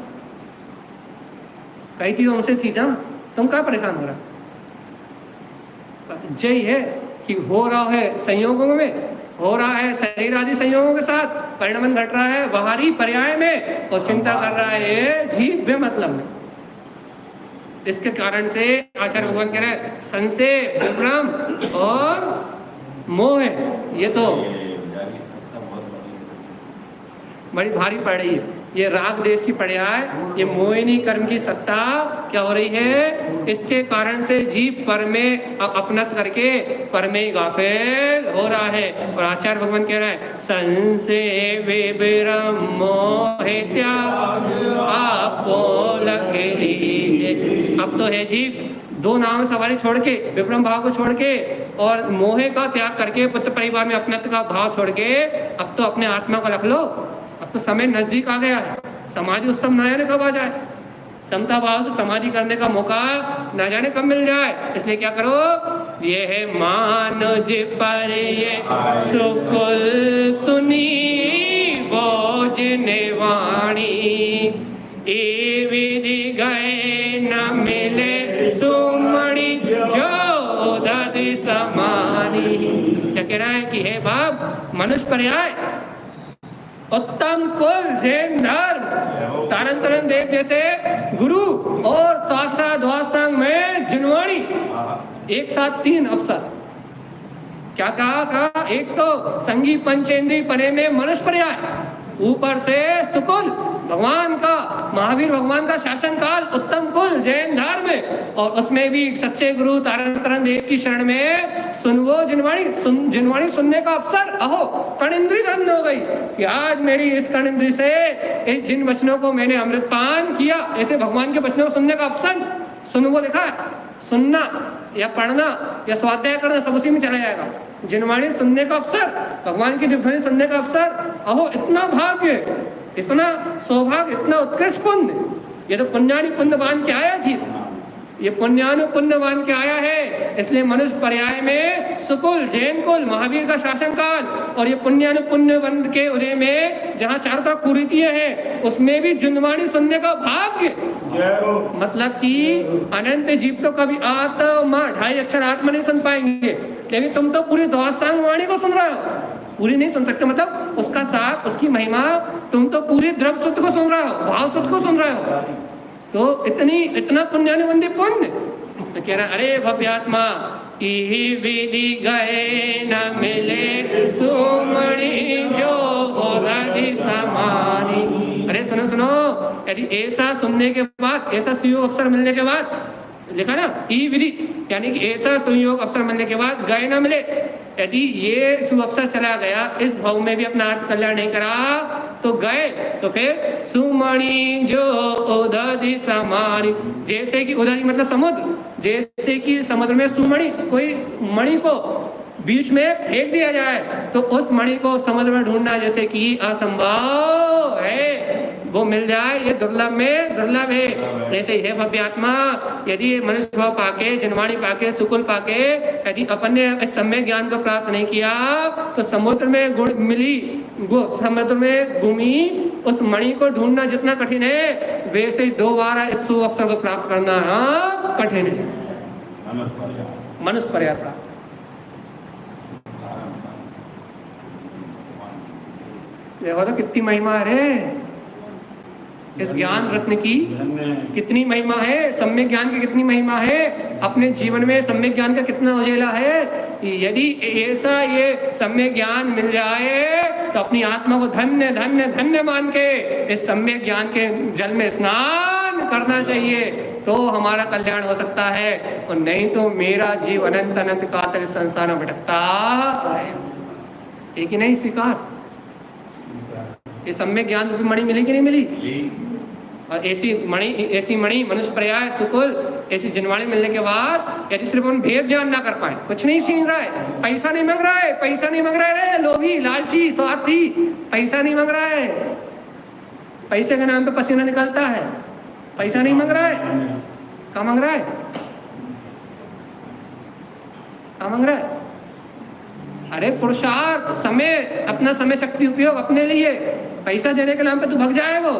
Speaker 3: कई चीज उनसे थी ना, तुम क्या परेशान हो रहा? यही है कि हो रहा है संयोगों में, हो रहा है शरीर आदि संयोगों के साथ, परिणाम घट रहा है बाहरी पर्याय में, और चिंता कर रहा है जीव बे मतलब में। इसके कारण से आचार्य भगवान कह रहे हैं संशय, विभ्रम और मोह है, ये तो बड़ी भारी पड़ रही है। ये राग देश की पर्याय, ये मोहिनी कर्म की सत्ता क्या हो रही है, इसके कारण से जीव पर में अपनत करके पर में ही गाफिल हो रहा है। और आचार्य भगवान कह रहे हैं संशय विभ्रम मोह त्याग आपको लग लीजिए। अब तो है जीव दो नाव सवारी छोड़ के, विभ्रम भाव को छोड़ के और मोहे का त्याग करके, पुत्र परिवार में अपनत्व का भाव छोड़ के अब तो अपने आत्मा को रख लो। अब तो समय नजदीक आ गया है, समाधि उत्सव न जाने कब आ जाए, समता भाव से समाधि करने का मौका न जाने कब मिल जाए। इसलिए क्या करो, ये है मानज पर ये सुकुल सुनी भोजने वाणी, ए विधि गए न मिले सुमणि जो दधि समानी। क्या कह रहा है कि हे बाप, मनुष्य पर्याय, उत्तम कुल, जैन धर्म, तारण तरण देव जैसे गुरु और साथ साथ द्वासंग में जिनवाणी, एक साथ तीन अवसर। क्या कहा? एक तो संगी पंचेंद्री परे में मनुष्य पर्याय, ऊपर से सुकुल भगवान का, महावीर भगवान का शासन काल, उत्तम कुल जैन धर्म, और उसमें भी सच्चे गुरु तारण तरण देव की शरण में सुनवो जिनवाणी, जिनवाणी सुनने का अवसर। अहो कर्णेंद्री धन्य हो गई कि आज मेरी इस कर्णेंद्री से इस जिन वचनों को मैंने अमृतपान किया, ऐसे भगवान के वचनों को सुनने का अवसर। सुनवो लिखा है, सुनना या पढ़ना या स्वाध्याय करना सब उसी में चला जाएगा। जिनवाणी सुनने का अवसर, भगवान की दिव्य सुनने का अवसर। अहो इतना भाग्य, इतना सौभाग्य, इतना उत्कृष्ट पुण्य, ये तो पुण्यानि पुण्यवान के आया जी, ये पुण्यानु पुण्यवान के आया है। इसलिए मनुष्य पर्याय में सुकुल जैन कुल, महावीर का शासन काल, और ये पुण्यानु पुण्यवंत के उदय में जहाँ चारों तरफ कुरीतियां हैं, उसमें भी जिनवाणी सुनने का भाग्य। मतलब कि अनंत जीव तो कभी आत्मा 2.5 अक्षर आत्मा नहीं सुन पाएंगे, लेकिन तुम तो पूरी द्वासांग वाणी को सुन रहे हो। पूरी नहीं सुन सकते, मतलब उसका सार, उसकी महिमा, तुम तो पूरी द्रव्य शुद्ध को सुन रहे हो, भाव शुद्ध को सुन रहे हो। तो इतना पुण्यानुबंधी पुण्य। तो कह रहा अरे भव्यात्मा, इही विधि गए न मिले सुमणि जो दधि समानी। अरे सुनो सुनो, यदि ऐसा सुनने के बाद, ऐसा सुयोग अवसर मिलने के बाद, लिखा ना ई विधि, यानी कि ऐसा संयोग अवसर मिलने के बाद गए ना मिले, यदि ये शुभ अवसर चला गया, इस भाव में भी अपना आत्म कल्याण नहीं करा तो गए, तो फिर सुमणि जो उदधि समानी, जैसे कि उदधि मतलब समुद्र, जैसे कि समुद्र में सुमणि, कोई मणि को बीच में फेंक दिया जाए तो उस मणि को समुद्र में ढूंढना जैसे कि असंभव है, वो मिल जाए ये दुर्लभ में दुर्लभ है। जैसे है भव्य आत्मा, यदि मनुष्य भाव पाके, जिनवाणी पाके, सुकुल पाके, यदि अपन ने इस सम्यक ज्ञान को प्राप्त नहीं किया तो समुद्र में गुण मिली, समुद्र में घूमी उस मणि को ढूंढना जितना कठिन है, वैसे ही दोबारा इस शुभ अवसर को प्राप्त करना कठिन है। मनुष्य पर्याय प्राप्त। देखो तो कितनी महिमा है इस ज्ञान रत्न की, कितनी महिमा है, सम्यक ज्ञान की कितनी महिमा है, अपने जीवन में सम्यक ज्ञान का कितना उजेला है। यदि ऐसा ये सम्यक ज्ञान मिल जाए तो अपनी आत्मा को धन्य धन्य धन्य मान के इस सम्यक ज्ञान के जल में स्नान करना चाहिए, तो हमारा कल्याण हो सकता है, और नहीं तो मेरा जीव अनंत अनंत काल तक संसार में भटकता है। एक ही नहीं स्वीकार, ये सम्यक ज्ञान रूपी मणि मिली कि नहीं मिली? और ऐसी मणि मनुष्य पर्याय सुकुल, ऐसी जिनवाणी मिलने के बाद यदि सिर्फ हम भेद ज्ञान ना कर पाए, कुछ नहीं सीख रहा है, पैसा नहीं मांग रहा है, पैसा नहीं मांग रहा है, लोभी लालची स्वार्थी, पैसा नहीं मांग रहा है, पैसे के नाम पे पसीना निकलता है, पैसा नहीं मांग रहा है, क्या मांग रहा है? क्या मांग रहा है? अरे पुरुषार्थ, समय, अपना समय शक्ति उपयोग अपने लिए, पैसा देने के नाम पे तू भग जाएगा,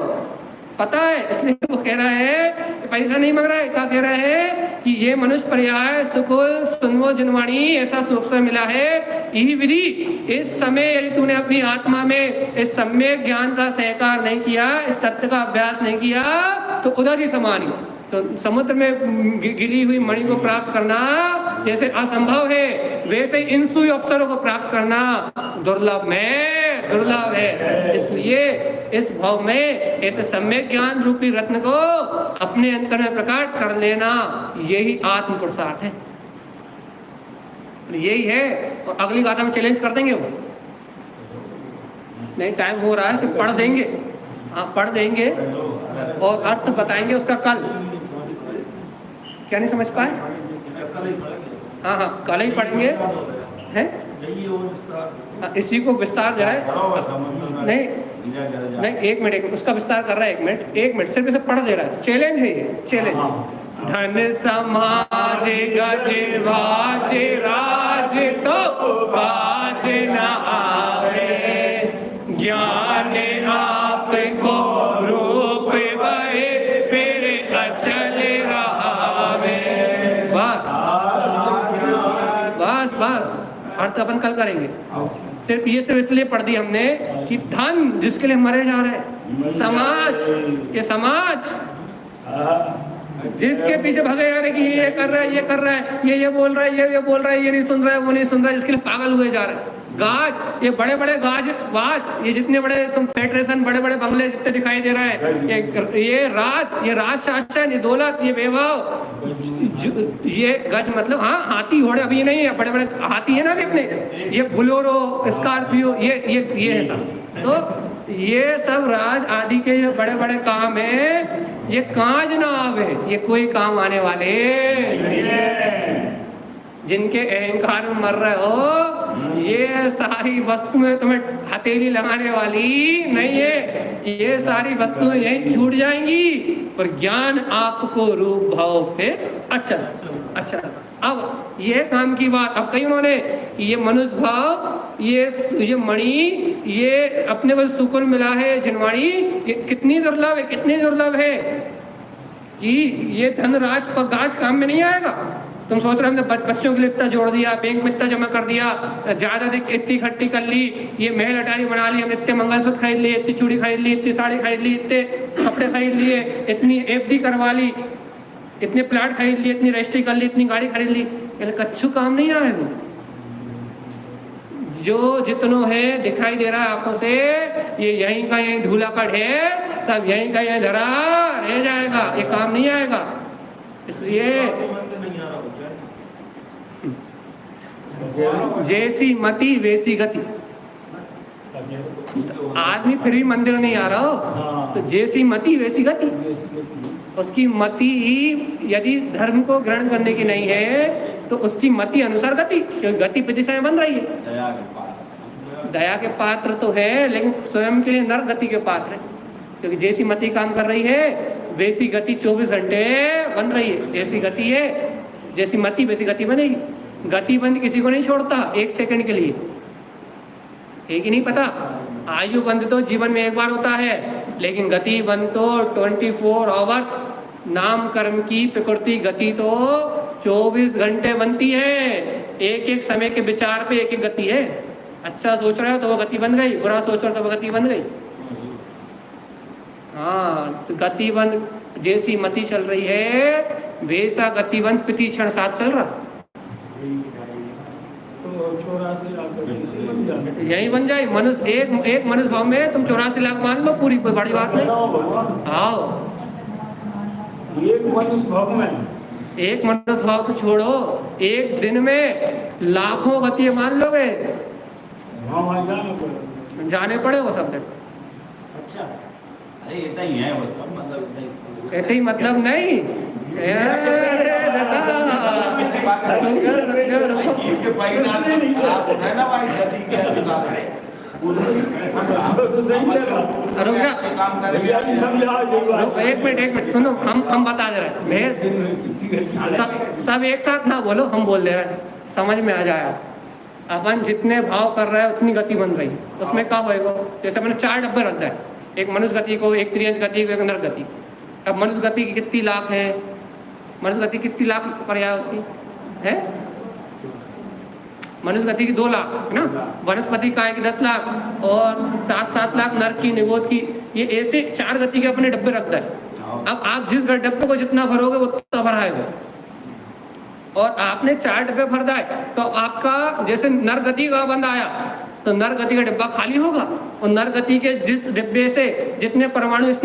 Speaker 3: पता है। इसलिए वो कह रहा है पैसा नहीं मांग रहा है, क्या कह रहा है कि ये मनुष्य पर्याय सुकुल सुनवो जिनवाणी ऐसा सुअवसर मिला है, यही विधि इस समय यदि तूने अपनी आत्मा में इस सम्यक ज्ञान का सहकार नहीं किया, इस तत्व का अभ्यास नहीं किया, तो उधर ही समान ही। तो समुद्र में गिरी हुई मणि को प्राप्त करना जैसे असंभव है, वैसे इन सुई अवसरों को प्राप्त करना दुर्लभ है। इसलिए इस भाव में ऐसे सम्यक ज्ञान रूपी रत्न को अपने अंतर में प्रकट कर लेना, यही आत्म पुरुषार्थ है, यही है। और अगली गाथा में चैलेंज कर देंगे वो, नहीं टाइम हो रहा है, सिर्फ पढ़ देंगे, हाँ पढ़ देंगे और अर्थ बताएंगे उसका कल। क्या नहीं समझ पाए? हाँ कल ही पढ़ेंगे हैं, इसी को विस्तार जरा नहीं एक मिनट उसका विस्तार कर रहा है, एक मिनट सिर्फ इसे पढ़ दे रहा है। चैलेंज है ये, चैलेंज। धन समाज गज वाज राज तो काज न आवे, ज्ञान आपको रूप भय फिर अचल रहावे। बस अर्थ अपन कल करेंगे। सिर्फ इसलिए पढ़ दी हमने कि धन जिसके लिए मरे जा रहे हैं, समाज, ये समाज जिसके पीछे भागे जा रहे कि ये कर रहा है, ये कर रहा है, ये बोल रहा है, ये बोल रहा है, ये नहीं सुन रहा है, वो नहीं सुन रहा है, जिसके लिए पागल हुए जा रहे हैं। गाज, ये बड़े बड़े वाज, ये जितने बड़े फेडरेशन, बड़े बड़े बंगले जितने दिखाई दे रहा है, ये राज शासन, ये दौलत, ये वैभव, ये गज मतलब हाँ हाथी घोड़े अभी नहीं है, बड़े बड़े हाथी है ना अभी अपने, ये बोलेरो स्कॉर्पियो, ये है सब। तो ये सब राज आदि के जो बड़े बड़े काम है, ये काज ना आवे, ये कोई काम आने वाले जिनके अहंकार में मर रहे हो, ये सारी वस्तुएं तुम्हें हथेली लगाने वाली नहीं है, ये सारी वस्तुएं यहीं छूट जाएंगी, पर ज्ञान आपको रूप भाव पे अच्छा। अब ये काम की बात, अब कई उन्होंने ये मनुष्य भाव, ये मणि, ये अपने को सुकुल मिला है जिनवाणी, ये कितनी दुर्लभ है कि ये धनराज गाज काम में नहीं आएगा। तुम सोच रहे हमने बच्चों के लिए इतना जोड़ दिया, बैंक में इतना जमा कर दिया, ज्यादा इतनी इकट्ठी कर ली, ये महल अटारी बना ली, हमने इतने मंगलसूत्र खरीद लिए, इतनी चूड़ी खरीद ली, इतनी साड़ी खरीद ली, इतने कपड़े खरीद लिए, इतनी एफडी करवा ली, इतने प्लाट खरीद लिए, इतनी रजिस्ट्री कर ली, इतनी गाड़ी खरीद ली, कच्छू काम नहीं आएगा। जो जितनों है दिखाई दे रहा है आंखों से, ये यहीं का यहीं ढूला का ढेर, सब यहीं का यहीं धरा रह जाएगा, ये काम नहीं आएगा। इसलिए जैसी मति वैसी गति। आदमी फिर भी मंदिर नहीं आ रहा हो, तो जैसी मति वैसी गति। उसकी मति यदि धर्म को ग्रहण करने की नहीं है, तो उसकी मति अनुसार गति, क्योंकि गति दिशा में बन रही है। दया के पात्र तो है, लेकिन स्वयं के लिए नर गति के पात्र है, क्योंकि जैसी मति काम कर रही है वैसी गति 24 घंटे बन रही है। जैसी गति है, जैसी मति वैसी गति बनेगी। गति बंद किसी को नहीं छोड़ता एक सेकंड के लिए, एक ही नहीं पता। आयु बंद तो जीवन में एक बार होता है, लेकिन गति बंद तो 24 आवर्स। नाम कर्म की प्रकृति गति तो 24 घंटे बनती है। एक एक समय के विचार पे एक एक गति है। अच्छा सोच रहे हो तो वो गति बन गई, बुरा सोच रहे हो तो वो गति बन गई। हाँ, तो गतिबंध जैसी मति चल रही है वैसा गतिबंध प्रति क्षण साथ चल रहा। यही बन जाए मनुष्य, एक मनुष्य भाव में तुम 84 लाख मान लो, पूरी कोई बड़ी बात नहीं। आओ,
Speaker 4: एक मनुष्य भाव
Speaker 3: तो छोड़ो, एक दिन में लाखों गति मान लोगे। जाने पड़े वो सब तक।
Speaker 1: अच्छा, अरे इतना ही है, मतलब
Speaker 3: ऐसे ही मतलब नहीं। एक मिनट सुनो, हम बता दे रहे हैं। सब एक साथ ना बोलो, हम बोल दे रहे हैं, समझ में आ जाए। अपन जितने भाव कर रहे हैं उतनी गति बन रही, उसमें क्या होएगा। जैसे मैंने 4 डब्बे रख दिए, एक मनुष्य गति को, एक त्रियंश गति को, एक नर गति। अब मनुष्य गति की कितनी लाख है? मनुष्य गति कितनी लाख पर्याय होती है? मनुष्य गति की 2 लाख है ना, वनस्पति काय की 10 लाख और 7-7 लाख नर की, निगोद की, ये ऐसे 4 गति के अपने डब्बे रखता है। अब आप जिस डब्बे को जितना भरोगे वो उतना भरा है, और आपने 4 डब्बे भर दाए तो आपका जैसे नर गति का बंद आया तो नर गति का डिब्बा खाली होगा, और नर गति के जिस डिब्बे से जितने परमाणु इस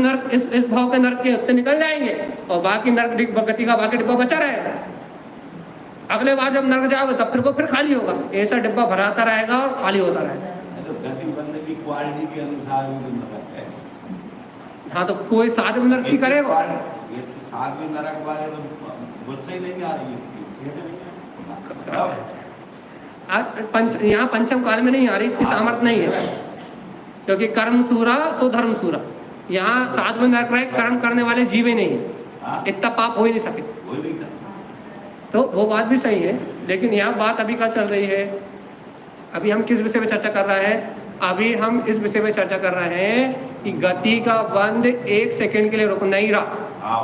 Speaker 3: भाव के नर के उतने निकल जाएंगे, और बाकी नर गति का बाकी डिब्बा बचा रहेगा। अगले बार जब नर्क जाओगे तब फिर वो फिर खाली होगा, ऐसा डिब्बा भराता रहेगा और खाली होता रहेगा।
Speaker 1: तो गति बंद की क्वालिटी के अनुसार नरक है।
Speaker 3: हाँ, तो कोई साथ में नरक की करेगा,
Speaker 1: ये साथ में नरक वाले तो गुस्से ही नहीं आ रही है।
Speaker 3: यहाँ पंचम काल में नहीं आ रही, इतनी सामर्थ्य नहीं है, क्योंकि कर्म सूरा सो धर्म सूरा। यहाँ साथ में नरक रहे, कर्म करने वाले जीवे नहीं है, इतना पाप हो ही नहीं सके। तो वो बात भी सही है, लेकिन यहाँ बात अभी क्या चल रही है? अभी हम किस विषय में चर्चा कर रहे हैं? अभी हम इस विषय में चर्चा कर रहे हैं कि गति का बंद 1 सेकंड के लिए रुक नहीं रहा,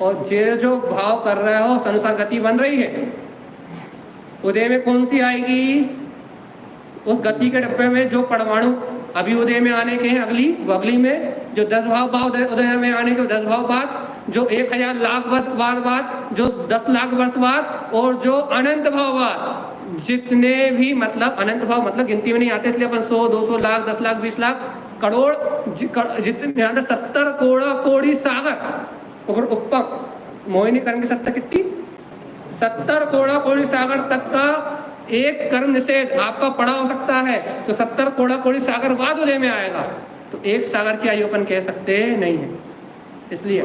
Speaker 3: और जो भाव कर रहे हो उस अनुसार गति बन रही है। उदय में कौन सी आएगी? उस गति के डब्बे में जो परमाणु अभी उदय में आने के हैं, अगली में जो 10 भाव उदय में आने के 10 भाव बाद, जो 1000 लाख बार बाद, जो 10 लाख वर्ष बाद, और जो अनंत भाव बाद, जितने भी, मतलब अनंत भाव मतलब गिनती में नहीं आते, इसलिए अपन 100, 200 लाख, 10 लाख, 20 लाख, करोड़, जितने 70 कोड़ी सागर और उपम मोहिनी कर्म की 70 कितनी 70 कोड़ी सागर तक का एक कर्म निषेध आपका पड़ा हो सकता है, तो 70 कोड़ी सागर बाद उदय में आएगा, तो एक सागर की आयु अपन कह सकते नहीं है। इसलिए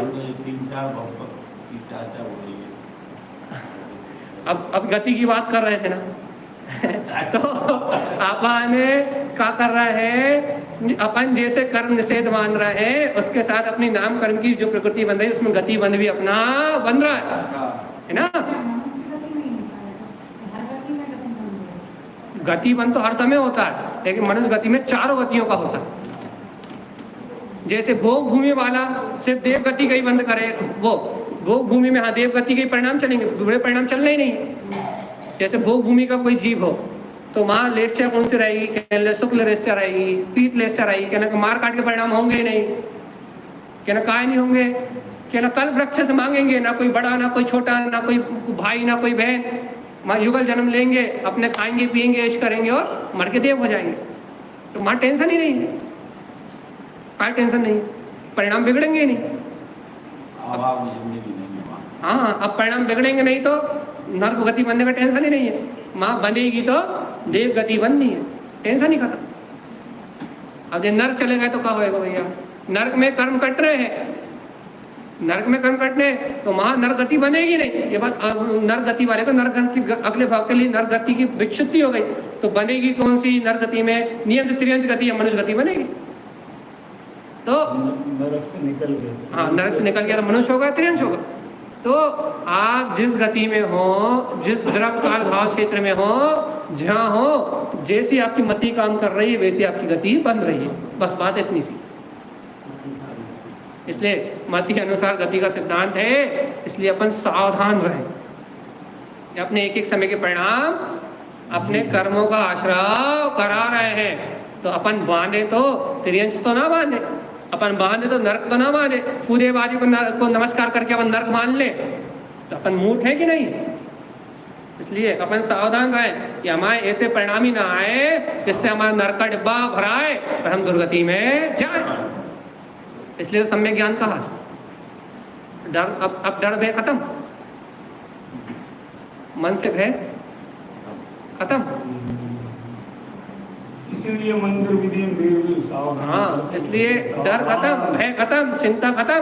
Speaker 3: अब गति की बात कर रहे थे ना तो अपन क्या कर रहे हैं? अपन जैसे कर्म निषेध मान रहे हैं, उसके साथ अपनी नाम कर्म की जो प्रकृति बन रही है उसमें गति बंध भी अपना बन रहा है ना। गति बंध तो हर समय होता है, लेकिन मनुष्य गति में 4 गतियों का होता है। जैसे भोग भूमि वाला सिर्फ देव गति का ही बंद करे, वो भोग भूमि में हाँ देव गति के परिणाम चलेंगे, बुरे परिणाम चलने ही नहीं। जैसे भोग भूमि का कोई जीव हो तो वहाँ लेस्या कौन सी रहेगी? कहने शुक्ल लेस्या रहेगी, पीत लेस्या रहेगी, कहना मार काट के परिणाम होंगे ही नहीं, कहना काय नहीं होंगे, कहना कल वृक्ष से मांगेंगे, ना कोई बड़ा ना कोई छोटा, ना कोई भाई ना कोई बहन, माँ युगल जन्म लेंगे, अपने खाएंगे पिएंगे ऐश करेंगे और मर के देव हो जाएंगे। तो माँ टेंशन ही नहीं है, काय टेंशन नहीं, परिणाम बिगड़ेंगे नहीं। हाँ, अब परिणाम बिगड़ेंगे नहीं तो नर्क गति बनने का टेंशन ही नहीं है। माँ बनेगी तो देव गति बननी है, टेंशन ही खत्म। अब ये नर्क चले गए तो क्या होएगा भैया? नर्क में कर्म कट रहे हैं, नर्क में कर्म कटने तो वहां नर्क गति बनेगी नहीं। ये बात नर्क गति वाले को नर्क गति अगले भाव के लिए नर्क गति की विच्छुद्धि हो गई, तो बनेगी कौन सी नर्क गति में? नियम त्रियंश गति या मनुष्य गति बनेगी। तो
Speaker 4: नरक से निकल गए,
Speaker 3: हाँ, नरक से निकल गया तो मनुष्य होगा, त्रियंश होगा। तो आप जिस गति में हो, जिस द्रव काल भाव क्षेत्र में हो, जहाँ हो, जैसी आपकी मति काम कर रही है वैसी आपकी गति बन रही है, बस बात इतनी सी। इसलिए मति के अनुसार गति का सिद्धांत है, इसलिए अपन सावधान रहें। अपने एक समय के परिणाम अपने कर्मों का आश्रय करा रहे हैं, तो अपन बांधे तो त्रियंश तो ना बांधे, अपन बांधे तो नरक तो ना बांधे। पूरे बाजी को नमस्कार करके अपन नरक मान ले तो अपन मूर्ख है कि नहीं? इसलिए अपन सावधान रहें कि हमारे ऐसे परिणाम ही ना आए जिससे हमारा नरक का डिब्बा भराए और हम दुर्गति में जाए। इसलिए तो सम्यक ज्ञान कहा। डर अब डर भय खत्म, मन से भय खत्म।
Speaker 4: इसीलिए मंदिर विधि सावधान।
Speaker 3: हाँ, इसलिए डर खत्म, भय खत्म, चिंता खत्म,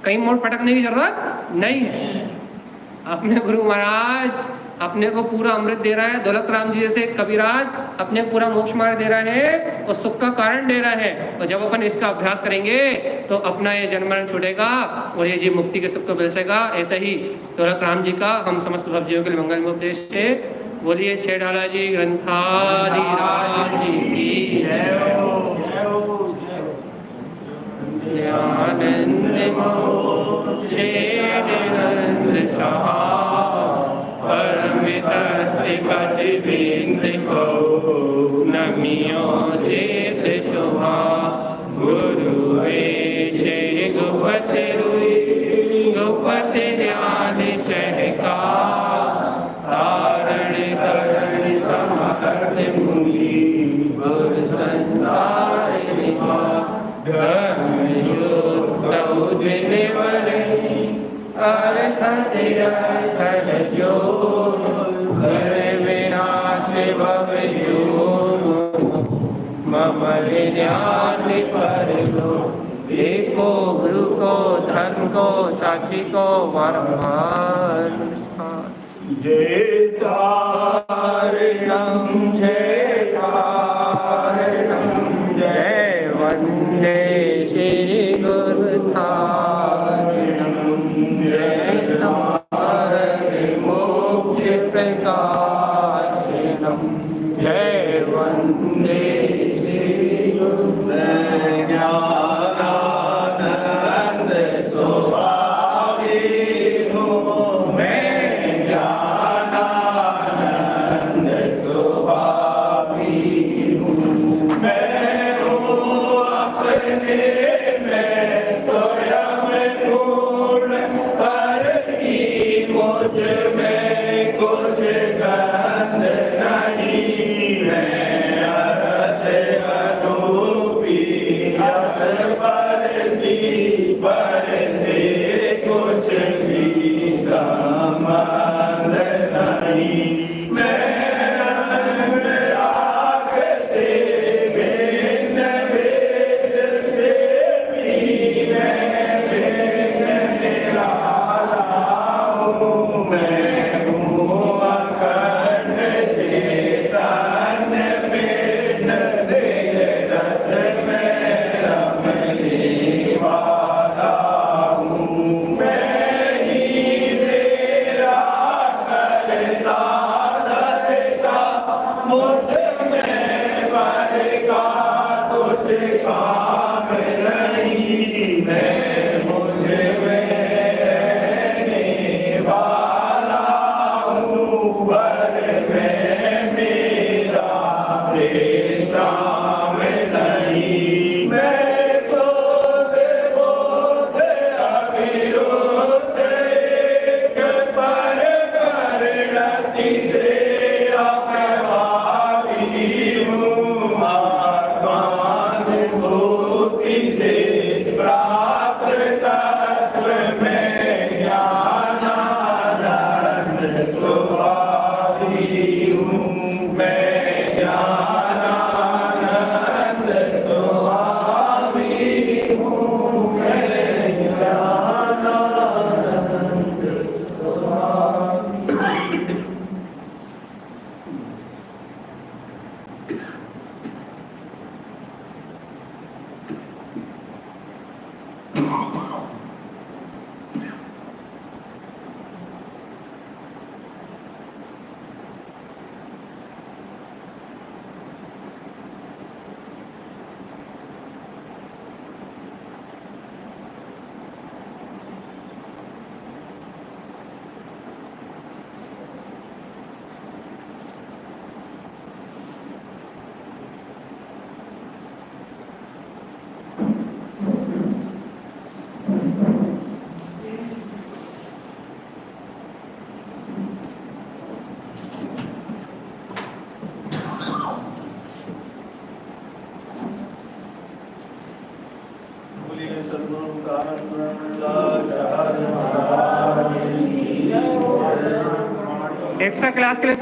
Speaker 3: कहीं मोड़ पटकने की जरूरत नहीं है। अपने गुरु महाराज अपने को पूरा अमृत दे रहा है, दौलत राम जी जैसे कबीराज अपने पूरा मोक्ष मार्ग दे रहा है और सुख का कारण दे रहा है। और जब अपन इसका अभ्यास करेंगे तो अपना ये जन्म मरण छूटेगा और ये जीव मुक्ति के सुख को मिल सकेगा। ऐसा ही दौलत राम जी का हम समस्त भक्तजनों के लिए मंगल उपदेश से बोलिए। शेडाला जी ग्रंथाधिराज जी की जय हो। आनंद मोक्षे निरंत सहा परम तत्व बिंद को नमियो सिद्ध शोभा गुरु वेशे गुपति रुई गुपति ध्यान सहका तारण करण समर्थ मुनि गुर संसार निभा धर्म युक्त जिन वरे अर्थ जो विनाश भव मम ध्यान पर लो एको गुरु को धन को साक्षी को बारंबार जय तारणम जय तारणम जय वंदे श्री गुरु तारणम जय तारण मोक्ष प्रकाशनम जय वंदे श्री गुरु ज्ञानानंद स्वभावी हूँ मैं ज्ञानानंद स्वभावी हूँ मैं हूँ अपने में स्वयं पूर्ण पर ही मुझ में कुछ गंध नहीं है पर से कुछ भी संबंध नहीं मैं आग से भिन्न वेद से भी मैं भिन्न निराला हूँ मैं हूँ अखंड चेतन पिंड देह रस में रमने वाला हूँ मैं ही तेरा करता धरता मुझ में पर का कुछ काम नहीं मैं मुझ में रहने वाला हूँ वर में मेरा विश्राम नहीं मैं सोध बोध अविरुद्ध एक पर परिणति से अप्रभावी हूँ आत्मानुभूति से प्राप्त तत्व में ज्ञानानंद स्वभावी हूँ मैं ज्ञानानंद स्वभावी हूँ मैं ज्ञानानंद स्वभावी
Speaker 2: एक्स्ट्रा क्लास के लिए